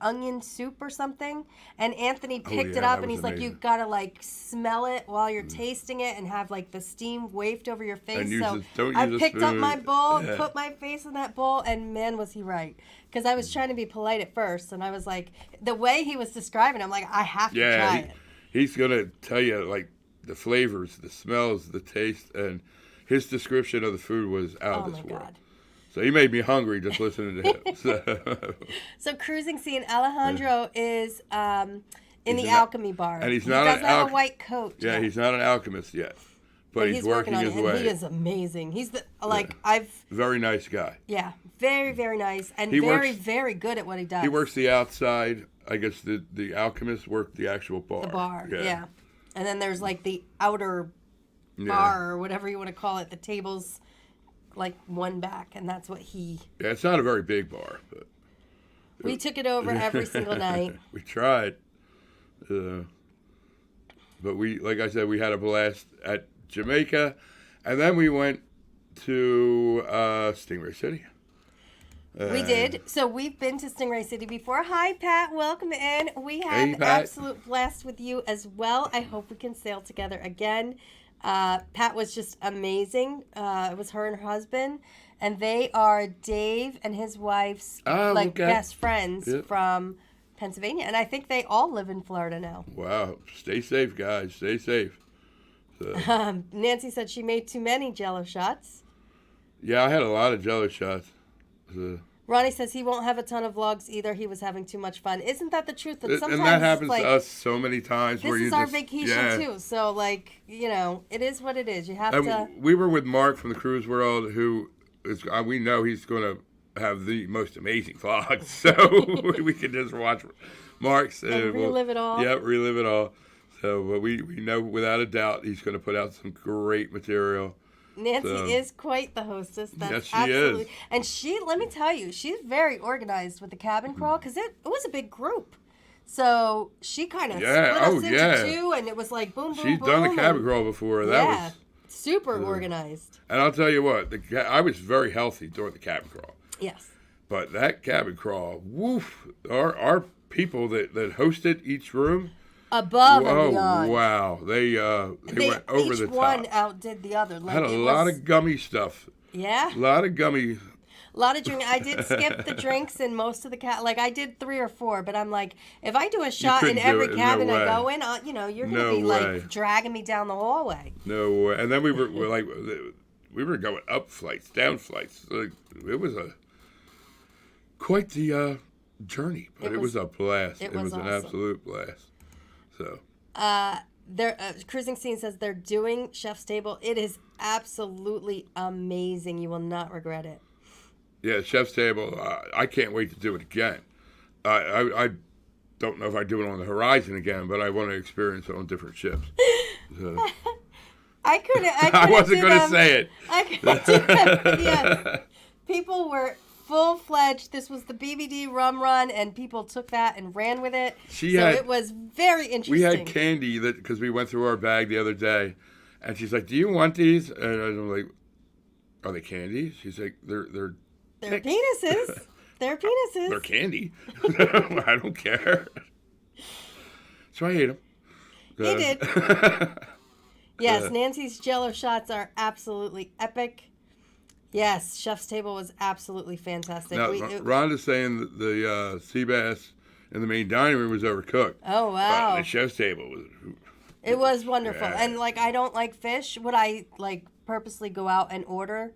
onion soup or something, and Anthony picked it up, and he's amazing. like, you got to, like, smell it while you're tasting it and have, like, the steam wafted over your face. So I picked up my bowl, and put my face in that bowl, and man, was he right. Because I was trying to be polite at first, and I was like, the way he was describing it, I'm like, I have to try it. He's going to tell you, like, the flavors, the smells, the taste, and his description of the food was out of this world. God. So he made me hungry just listening to him. So cruising scene, Alejandro is in the alchemy bar. And he doesn't have a white coat. Yeah, he's not an alchemist yet. But he's working his way. And he is amazing. He's very nice guy. Yeah, very, very nice. And very good at what he does. He works the outside. I guess the alchemists work the actual bar. The bar, yeah. And then there's like the outer bar or whatever you want to call it. The tables, like one back, and that's what he. Yeah, it's not a very big bar, but we took it over every single night. We tried, but like I said, we had a blast at Jamaica, and then we went to Stingray City. We did. So we've been to Stingray City before. Hi, Pat. Welcome in. We had an absolute blast with you as well. I hope we can sail together again. Pat was just amazing. It was her and her husband. And they are Dave and his wife's best friends from Pennsylvania, and I think they all live in Florida now. Wow. Stay safe, guys. Stay safe. So. Nancy said she made too many Jell-O shots. Yeah, I had a lot of Jell-O shots. So. Ronnie says he won't have a ton of vlogs either. He was having too much fun. Isn't that the truth? That sometimes and that happens to us so many times. This is our vacation too. So, like, you know, it is what it is. You have to. We were with Mark from the Cruise World, who is, we know he's going to have the most amazing vlogs. So we can just watch Mark's. And relive it all. Yeah, relive it all. So but we know without a doubt he's going to put out some great material. Nancy is quite the hostess. That's yes, she absolutely. is. And she, let me tell you, she's very organized with the cabin crawl because it was a big group. So she kind of split us into two, and it was like boom, boom, boom. She's done the cabin crawl before. That was super organized. And I'll tell you what, I was very healthy during the cabin crawl. Yes. But that cabin crawl, woof, our people that hosted each room. Above and beyond. Wow. They went over the top. Each one outdid the other. Like, had a lot of gummy stuff. Yeah. A lot of gummy. A lot of drinking. I did skip the drinks in most of the like I did 3 or 4, but I'm like, if I do a shot in every cabin I go in, you know, you're gonna be like dragging me down the hallway. No way. And then we were going up flights, down flights. Like, it was quite the journey, but it was a blast. It was an absolute blast. So. Cruising Scene says they're doing Chef's Table. It is absolutely amazing. You will not regret it. Yeah, Chef's Table. I can't wait to do it again. I don't know if I do it on the horizon again, but I want to experience it on different ships. So. I wasn't going to say it. I couldn't do that. Yes. People were full-fledged. This was the BBD rum run, and people took that and ran with it. It was very interesting. We had candy because we went through our bag the other day, and she's like, "Do you want these?" And I'm like, "Are they candy?" She's like, "They're penises. They're penises. They're candy. I don't care." So I ate them. He did. Yes, Nancy's Jell-O shots are absolutely epic. Yes, Chef's Table was absolutely fantastic. Now, Rhonda's saying that the sea bass in the main dining room was overcooked. Oh, wow. But the Chef's Table was... It was wonderful. Yeah. And, like, I don't like fish. Would I, like, purposely go out and order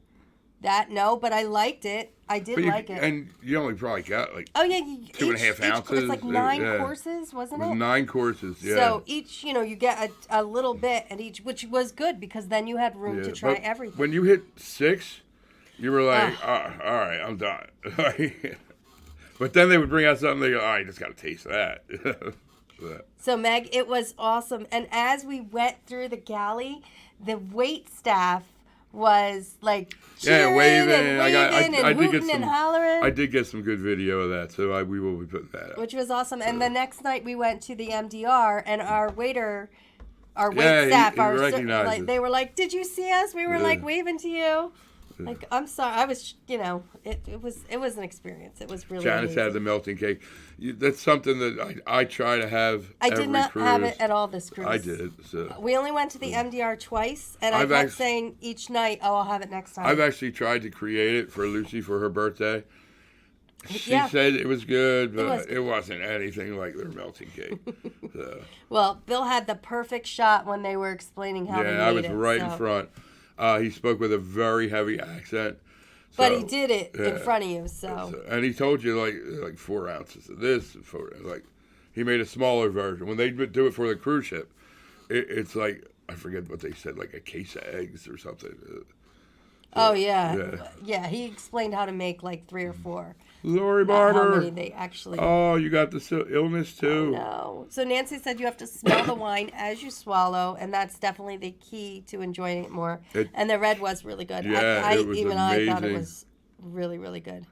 that? No, but I liked it. I did like it. And you only probably got, like, 2.5 ounces. It's like 9 courses, wasn't it? 9 courses, yeah. So each, you get a little bit at each, which was good because then you had room to try everything. When you hit 6... You were like, all right, I'm done. But then they would bring out something, they go, I just got to taste that. So, Meg, it was awesome. And as we went through the galley, the wait staff was like cheering and waving and hooting and hollering. I did get some good video of that, so we will be putting that up. Which was awesome. And the next night we went to the MDR, and our wait staff, they were like, "Did you see us?" We were like waving to you. Like, I'm sorry, I was, it was an experience. It was really Janice amazing. had the melting cake. That's something that I try to have. I did not have it at all this cruise. I did. So. We only went to the MDR twice, and I kept saying each night, "Oh, I'll have it next time." I've actually tried to create it for Lucy for her birthday. She said it was good, but it wasn't anything like their melting cake. So. Well, Bill had the perfect shot when they were explaining how they made it. Yeah, I was right in front. He spoke with a very heavy accent. But he did it in front of you, so. And he told you, like 4 ounces of this. He made a smaller version. When they do it for the cruise ship, it's like, I forget what they said, like a case of eggs or something. Yeah, he explained how to make like 3 or 4. Lori Barber. How many they actually... Oh, you got the illness too. No. So Nancy said you have to smell the wine as you swallow, and that's definitely the key to enjoying it more. And the red was really good. Yeah, it was amazing. I thought it was really, really good.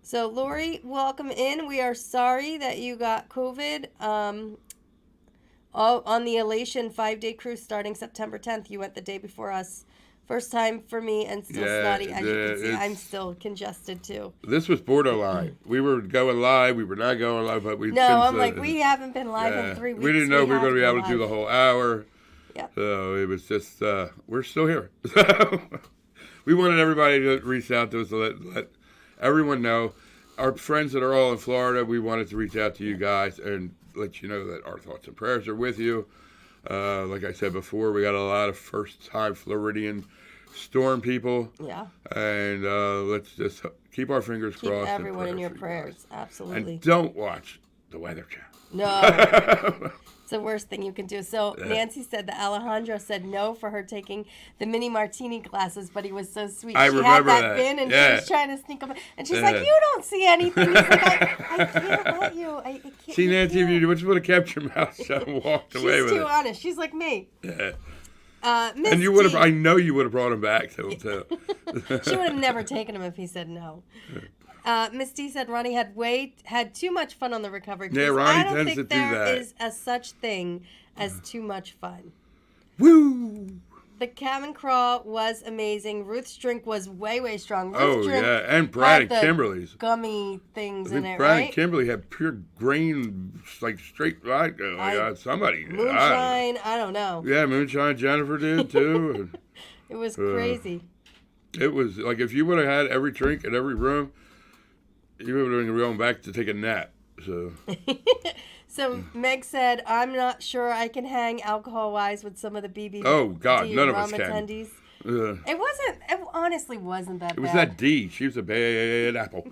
So Lori, welcome in. We are sorry that you got COVID. On the Elation 5-day cruise starting September 10th, you went the day before us. First time for me and still snotty. As you can see, I'm still congested too. This was borderline. We were going live. We were not going live, but we. No, I'm like, we haven't been live in 3 weeks. We didn't know we were going to be able to do the whole hour. Yeah. So it was just, we're still here. We wanted everybody to reach out to us to let everyone know. our friends that are all in Florida, we wanted to reach out to you guys and let you know that our thoughts and prayers are with you. Like I said before, we got a lot of first-time Floridian storm people. Yeah. And let's just keep our fingers crossed. Keep everyone in your you prayers. guys. Absolutely. And don't watch the Weather Channel. No. It's the worst thing you can do. So Nancy said that Alejandro said no for her taking the mini martini glasses, but he was so sweet. I she remember had that bin and yeah. she was trying to sneak up. And she's like, you don't see anything. He's like, I can't let you. I can't. See, Nancy, if you would have kept your mouth shut and walked away with it. She's too honest. She's like me. Yeah. And you would have. I know you would have brought him back to him too. She would have never taken him if he said no. Miss D said Ronnie had too much fun on the recovery cruise. Yeah, Ronnie I don't tends think to do there that. is a such thing as too much fun. Woo! The cabin crawl was amazing. Ruth's drink was way strong. Ruth's drink yeah, and Brad and had the Kimberly's gummy things in it, Brad right? and Kimberly had pure grain, like straight. Somebody Moonshine, I don't know. Yeah, Moonshine. Jennifer did too. It was crazy. It was like if you would have had every drink in every room, you would have been going back to take a nap. So. So Meg said, "I'm not sure I can hang alcohol-wise with some of the BBD. Oh God, none of us can. Attendees. It honestly wasn't that bad. It was that D. She was a bad apple.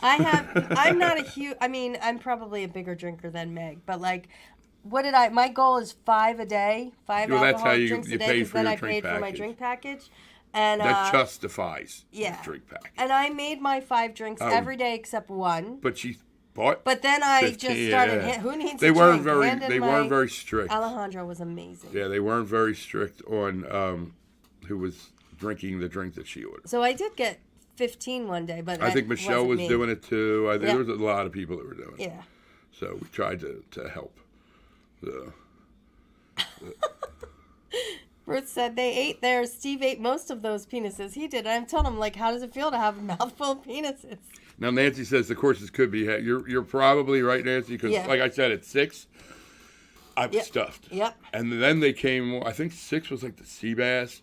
I'm not a huge. I mean, I'm probably a bigger drinker than Meg, but like, my goal is 5 a day, 5 alcoholic drinks a day, because then I paid for my drink package. And that justifies the drink package. And I made my 5 drinks every day except one. But she bought. But then I 15, just started. Who needs? They weren't very strict. Alejandro was amazing. Yeah, they weren't very strict on who was drinking the drink that she ordered. So I did get 15 one day, but I think Michelle was doing it too. I think there was a lot of people that were doing it. Yeah. So we tried to help. So. Ruth said they ate theirs. Steve ate most of those penises. He did. I'm telling him, like, how does it feel to have a mouthful of penises? Now, Nancy says the courses could be. You're probably right, Nancy, because like I said, at 6, I'm stuffed. Yep. And then they came. I think 6 was like the sea bass,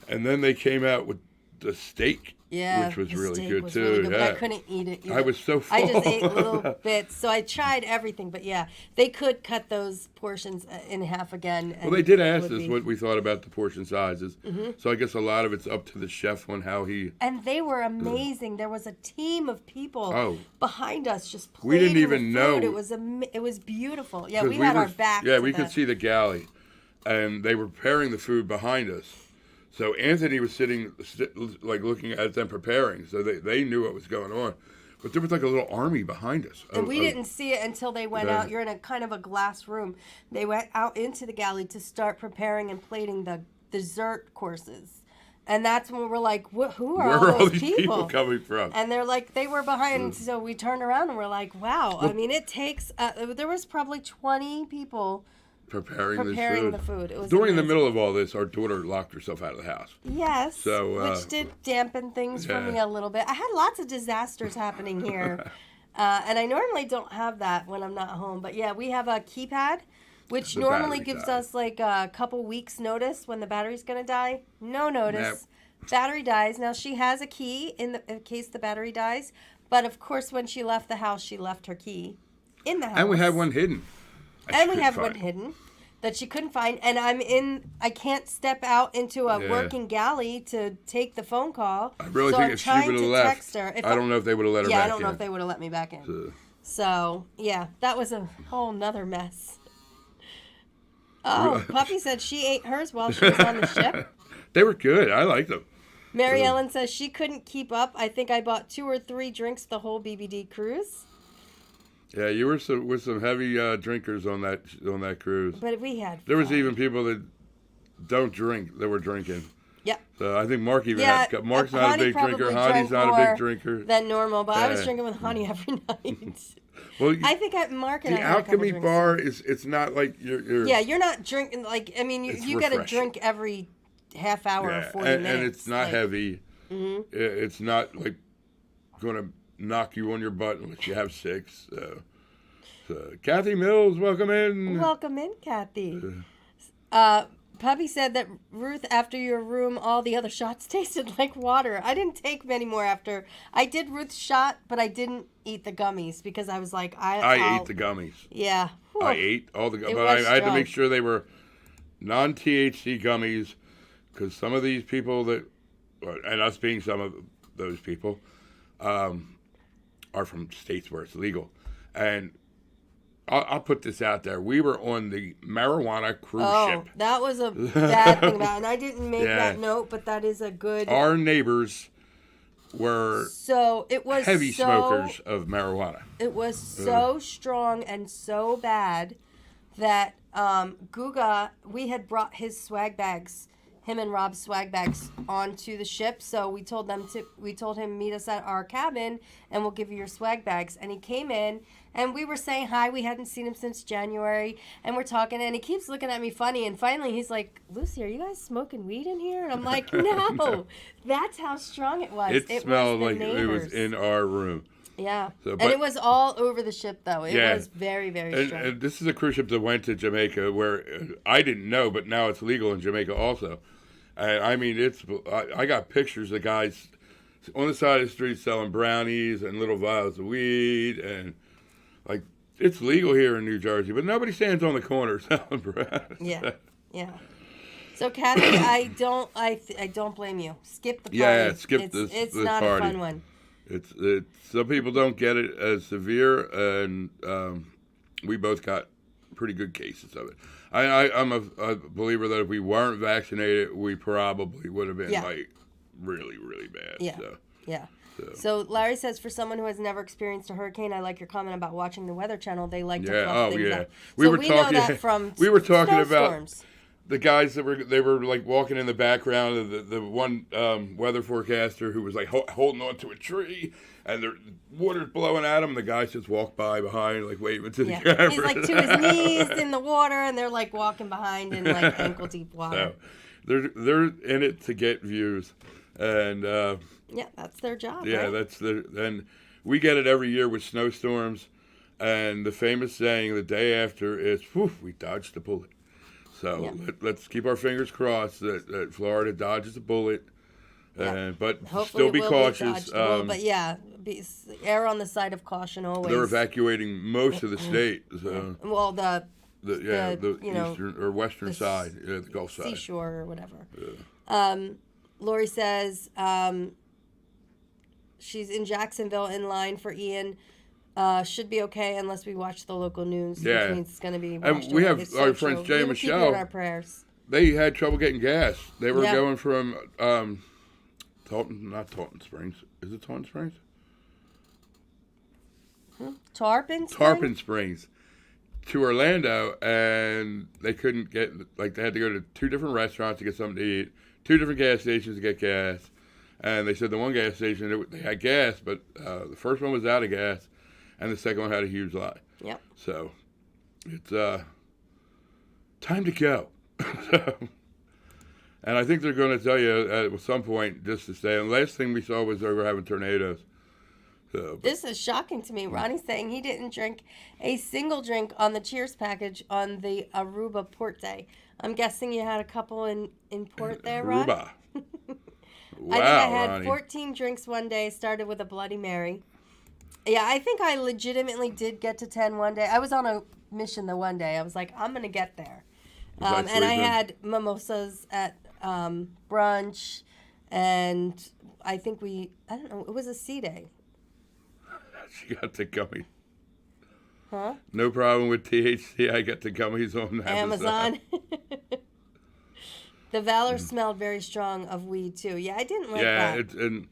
and then they came out with the steak. Yeah, which was really good too. Really good, but I couldn't eat it. I was so full. I just ate little bits. So I tried everything, but yeah, they could cut those portions in half again. Well, they did ask us what we thought about the portion sizes. Mm-hmm. So I guess a lot of it's up to the chef on how he. And they were amazing. There was a team of people behind us just plating we didn't even the food. know. It was beautiful. Yeah, we had our back. Yeah, we could see the galley, and they were preparing the food behind us. So Anthony was sitting, like, looking at them preparing. So they knew what was going on. But there was, like, a little army behind us. And we didn't see it until they went out. You're in a kind of a glass room. They went out into the galley to start preparing and plating the dessert courses. And that's when we're like, who are Where all those these people coming from? And they're like, they were behind. So we turned around and we're like, wow. I mean, it takes, there was probably 20 people preparing the food. It was during the middle of all this, our daughter locked herself out of the house. Yes, so, which did dampen things for me a little bit. I had lots of disasters happening here, and I normally don't have that when I'm not home. But yeah, we have a keypad, which normally gives us like a couple weeks notice when the battery's going to die. No notice. Nope. Battery dies. Now she has a key in case the battery dies, but of course when she left the house, she left her key in the house. And we have one hidden. And we have one hidden that she couldn't find. And I can't step out into a working galley to take the phone call. I really think if she would have left, I don't know if they would have let her back in. Yeah, I don't know if they would have let me back in. So, yeah, that was a whole nother mess. Oh, Puppy said she ate hers while she was on the ship. They were good. I liked them. Mary Ellen says she couldn't keep up. I think I bought 2 or 3 drinks the whole BBD cruise. Yeah, you were with some heavy drinkers on that cruise. But we had fun. There was even people that don't drink that were drinking. Yep. So I think Mark even had. Mark's not a big drinker. Honey's not a big drinker than normal, but I was drinking with Honey every night. Well, I think Mark and I had a couple Alchemy bar it's not like you're. Yeah, you're not drinking like I mean you got to drink every half hour or 40 minutes. And it's not heavy. Mm-hmm. It's not like going to knock you on your butt unless you have 6. So Kathy Mills, welcome in. Welcome in, Kathy. Puppy said that, Ruth, after your room, all the other shots tasted like water. I didn't take many more after. I did Ruth's shot, but I didn't eat the gummies because I was like, I ate the gummies. Yeah. Whew. I ate all the gummies. But I had to make sure they were non-THC gummies because some of these people that, and us being some of those people, are from states where it's legal. And I'll put this out there. We were on the marijuana cruise ship. That was a bad thing about it. And I didn't make that note, but that is a good... Our neighbors were heavy smokers of marijuana. It was so strong and so bad that Guga, we had brought his swag bags, him and Rob's swag bags, onto the ship. So we told him meet us at our cabin and we'll give you your swag bags. And he came in and we were saying hi. We hadn't seen him since January, and we're talking, and he keeps looking at me funny. And finally, he's like, "Lucy, are you guys smoking weed in here?" And I'm like, "No, that's how strong it was. It smelled like it was in our room." Yeah, and it was all over the ship, though. It was very, very strong. And this is a cruise ship that went to Jamaica, where I didn't know, but now it's legal in Jamaica also. And I mean, I got pictures of guys on the side of the street selling brownies and little vials of weed, and like it's legal here in New Jersey, but nobody stands on the corner selling brownies. Yeah. So Kathy, I don't blame you. Skip the party. Yeah, skip this. It's this not party. a fun one. It's some people don't get it as severe, and we both got pretty good cases of it. I'm a believer that if we weren't vaccinated, we probably would have been like really, really bad. Yeah. So Larry says, for someone who has never experienced a hurricane, I like your comment about watching the Weather Channel. They like to fluff things out. We were talking. Know that from we were talking snowstorms. About the guys that were like walking in the background of the one weather forecaster who was like holding on to a tree, and the water's blowing at him. The guys just walk by behind, like waving to the camera. He's like to his knees in the water, and they're like walking behind in like ankle deep water. So they're in it to get views, and that's their job. Yeah, right? and we get it every year with snowstorms, and the famous saying the day after is, "Whew, we dodged a bullet." So let's keep our fingers crossed that Florida dodges a bullet, but hopefully still be cautious. Err on the side of caution always. They're evacuating most of the state. So. Well, the eastern or western side, the Gulf side, seashore or whatever. Yeah. Lori says she's in Jacksonville in line for Ian. Should be okay unless we watch the local news. Yeah, which means it's going to be. And we have our friends Jay and Michelle. In our prayers. They had trouble getting gas. They were going from not Taunton Springs. Is it Taunton Springs? Tarpon Springs to Orlando, and they couldn't get, like, they had to go to 2 different restaurants to get something to eat, 2 different gas stations to get gas, and they said the one gas station they had gas, but the first one was out of gas, and the second one had a huge line. Yep. So it's time to go. And I think they're going to tell you at some point just to stay. And the last thing we saw was they were having tornadoes. So, this is shocking to me. Ronnie's saying he didn't drink a single drink on the Cheers package on the Aruba port day. I'm guessing you had a couple in port there, Ron? Aruba. Wow, I think I had Ronnie. 14 drinks one day, started with a Bloody Mary. Yeah, I think I legitimately did get to 10 one day. I was on a mission the one day. I was like, I'm going to get there. And I had mimosas at brunch, and I think I don't know, it was a sea day. She got the gummy. Huh? No problem with THC. I got the gummies on Amazon. The Valor smelled very strong of weed too. Yeah, I didn't like that. Yeah, and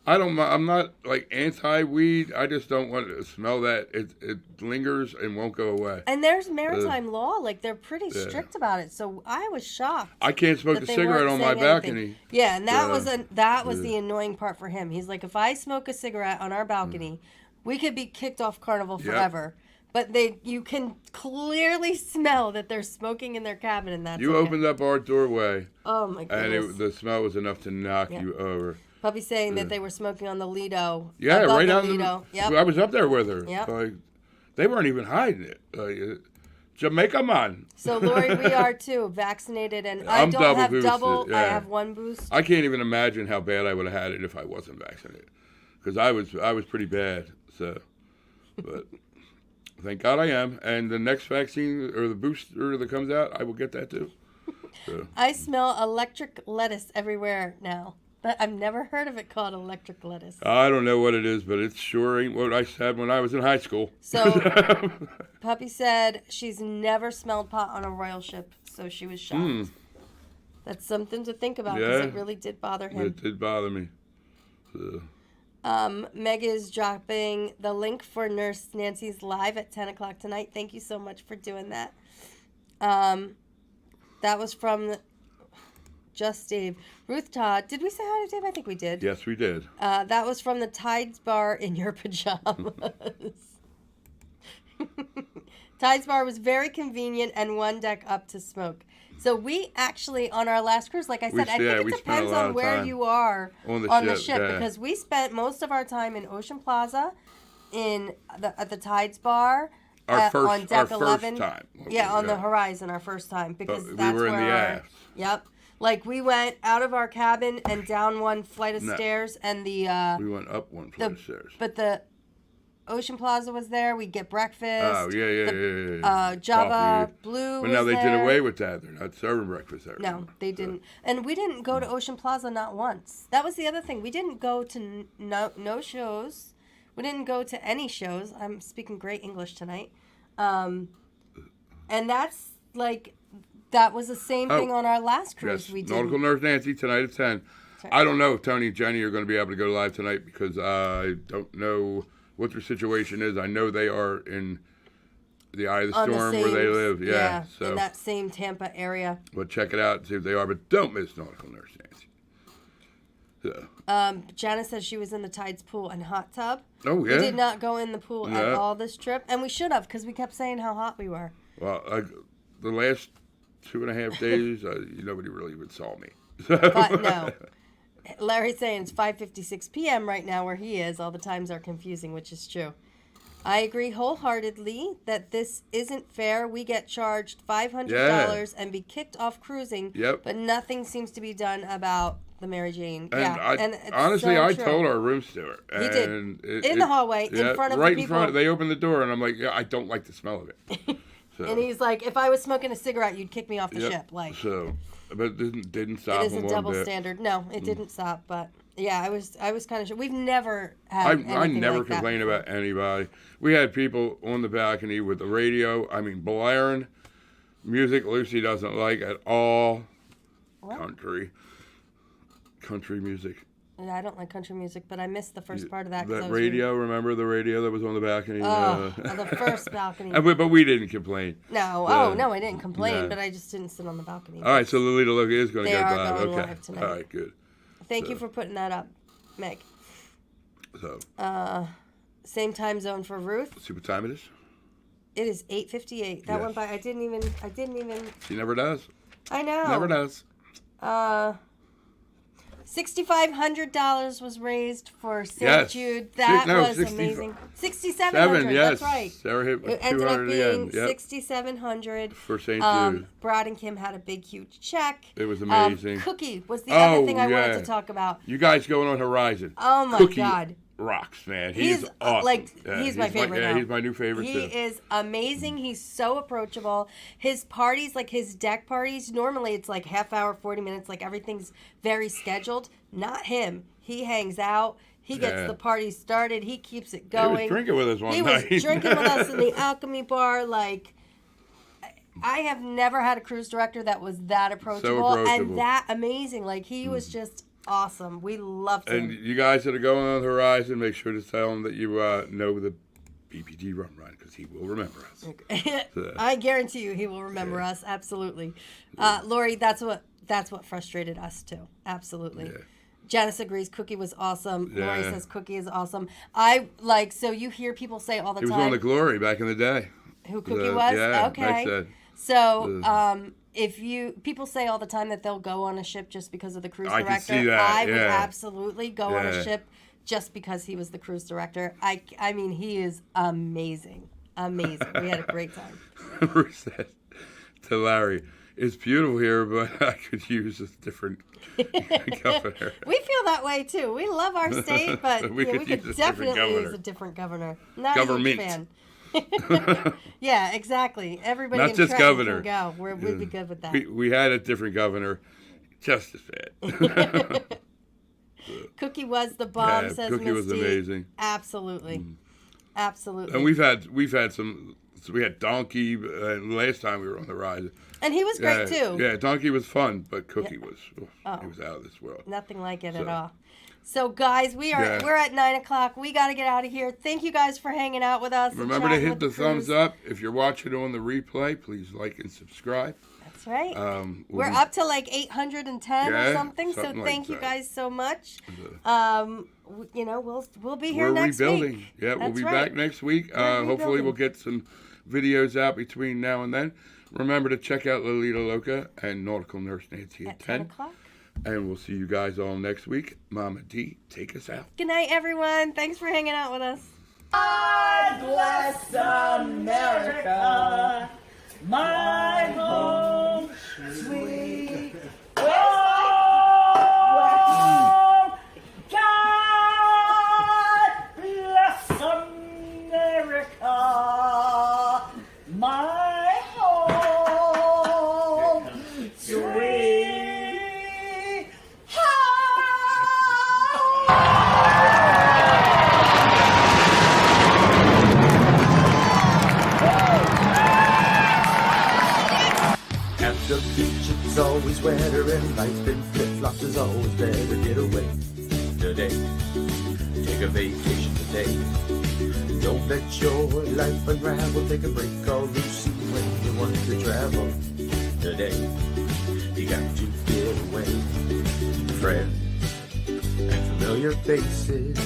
I'm not like anti-weed. I just don't want to smell that. It lingers and won't go away. And there's maritime law, like they're pretty strict about it. So I was shocked. I can't smoke a cigarette on my balcony. Yeah, and that was the annoying part for him. He's like, if I smoke a cigarette on our balcony, we could be kicked off Carnival forever. But you can clearly smell that they're smoking in their cabin, and that's you opened up our doorway. Oh my goodness! And the smell was enough to knock you over. Puppy saying that they were smoking on the Lido. Yeah, right the out Lido. I was up there with her. Yep. Like, they weren't even hiding it. Jamaica man. So, Lori, we are too vaccinated, and I'm I don't double have boosted, double. yeah. I have one boost. I can't even imagine how bad I would have had it if I wasn't vaccinated, because I was pretty bad. So, but thank God I am. And the next vaccine or the booster that comes out, I will get that too. So. I smell electric lettuce everywhere now. But I've never heard of it called electric lettuce. I don't know what it is, but it sure ain't what I said when I was in high school. So, Puppy said she's never smelled pot on a royal ship, so she was shocked. That's something to think about because it really did bother him. It did bother me. So. Meg is dropping the link for Nurse Nancy's live at 10 o'clock tonight. Thank you so much for doing that. That was from Just Dave. Ruth Todd. Did we say hi to Dave? I think we did. Yes, we did. That was from the Tides Bar in your pajamas. Tides Bar was very convenient and one deck up to smoke. So we actually, on our last cruise, like I said, I think it depends on where you are on the ship because we spent most of our time in Ocean Plaza, at the Tides Bar, on deck 11. Time. Yeah, on the Horizon, our first time, because that's we were in the aft. Yep. Like, we went out of our cabin and down one flight of stairs, and we went up one flight of stairs. But the Ocean Plaza was there. We'd get breakfast. Oh, yeah. Java Blue But was now they there. did away with that. They're not serving breakfast there. No, they didn't. And we didn't go to Ocean Plaza not once. That was the other thing. We didn't go to no shows. We didn't go to any shows. I'm speaking great English tonight. And that's like... That was the same thing on our last cruise we did. Nautical Nurse Nancy tonight at 10. Sorry. I don't know if Tony and Jenny are going to be able to go live tonight because I don't know what their situation is. I know they are in the eye of the storm where they live. Yeah, so. In that same Tampa area. But check it out and see if they are. But don't miss Nautical Nurse Nancy. So. Janice says she was in the Tides pool and hot tub. Oh, yeah? We did not go in the pool at all this trip. And we should have because we kept saying how hot we were. Well, the last 2.5 days, nobody really even saw me. But no. Larry's saying it's 5:56 p.m. right now where he is. All the times are confusing, which is true. I agree wholeheartedly that this isn't fair. We get charged $500 and be kicked off cruising, but nothing seems to be done about the Mary Jane. And honestly, I told our room steward. He did. In the hallway, in front of the people. Right in front. They opened the door, and I'm like, I don't like the smell of it. So. And he's like, if I was smoking a cigarette, you'd kick me off the ship. Like, so, but it didn't stop. It is a double standard. No, it didn't stop. But yeah, I was kind of sure. We've never had. I never complain about anybody. We had people on the balcony with the radio. I mean, blaring music Lucy doesn't like at all. What? Country music. I don't like country music, but I missed the first part of that. That radio, remember the radio that was on the balcony? The first balcony. But we didn't complain. No, no, I didn't complain, but I just didn't sit on the balcony. All right, so Lolita Look is going to go live. They are going live tonight. All right, good. Thank you for putting that up, Meg. So. Same time zone for Ruth. See what time it is? It is 8:58. That went by. I didn't even. She never does. I know. Never does. $6,500 was raised for St. Jude. That was amazing. $6,700. Yes. That's right. Sarah hit it ended up being $6,700 for St. Jude. Brad and Kim had a big, huge check. It was amazing. Cookie was the other thing I wanted to talk about. You guys going on Horizon? Oh my God. Rocks, man. He's awesome. He's my favorite now. He's my new favorite too. He is amazing. He's so approachable. His parties, like his deck parties, normally it's like half hour, 40 minutes, like everything's very scheduled. Not him. He hangs out. He gets the party started. He keeps it going. He was drinking with us one night. He was drinking with us in the Alchemy Bar. Like, I have never had a cruise director that was that approachable. And that amazing. Like, he was just awesome. We loved him. And you guys that are going on the Horizon, make sure to tell him that you know the BBD run because he will remember us. I guarantee you he will remember us. Absolutely. Lori, that's what frustrated us too. Absolutely. Yeah. Janice agrees Cookie was awesome. Yeah. Lori says Cookie is awesome. So you hear people say all the time. He was on the Glory back in the day. Who Cookie was? Yeah, okay. So people say all the time that they'll go on a ship just because of the cruise director. I can see that. I would absolutely go on a ship just because he was the cruise director. I mean, he is amazing. Amazing. We had a great time. Bruce said to Larry, "It's beautiful here, but I could use a different governor." We feel that way too. We love our state, but We we could could use a definitely different use a different governor. Not Government. a huge fan. Yeah, exactly. Everybody Not in just Trenton governor. can go. We'd be good with that. We had a different governor, just as bad. Cookie was the bomb, says Cookie was Misty. amazing. Absolutely. Absolutely. And we've had some. So we had Donkey last time we were on the ride. And he was great too. Yeah, Donkey was fun, but Cookie was he was out of this world. Nothing like it at all. So guys, we're at 9:00. We got to get out of here. Thank you guys for hanging out with us. Remember to hit the thumbs up. If you're watching on the replay, please like and subscribe. That's right. We're up to like 810 or something. So thank you guys so much. We'll be here next rebuilding. week. Yeah, we'll be back next week. Hopefully we'll get some videos out between now and then. Remember to check out Lolita Loca and Nautical Nurse Nancy at 10 o'clock. And we'll see you guys all next week. Mama D, take us out. Good night, everyone. Thanks for hanging out with us. God bless America, my home, sweet home. God bless America, my home, sweet home. At the beach it's always wetter and life in flip-flops is always better. Get away today, take a vacation today. Don't let your life unravel, take a break all loosey when you want to travel today. You got to get away. Friends and familiar faces,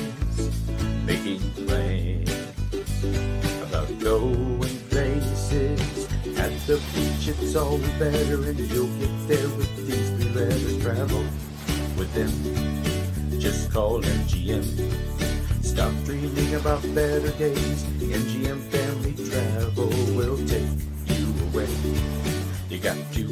making plans about going places. At the beach it's always better, and you'll get there with these 3 letters. Travel with them, just call MGM. Stop dreaming about better days. MGM Family Travel will take you away. You got to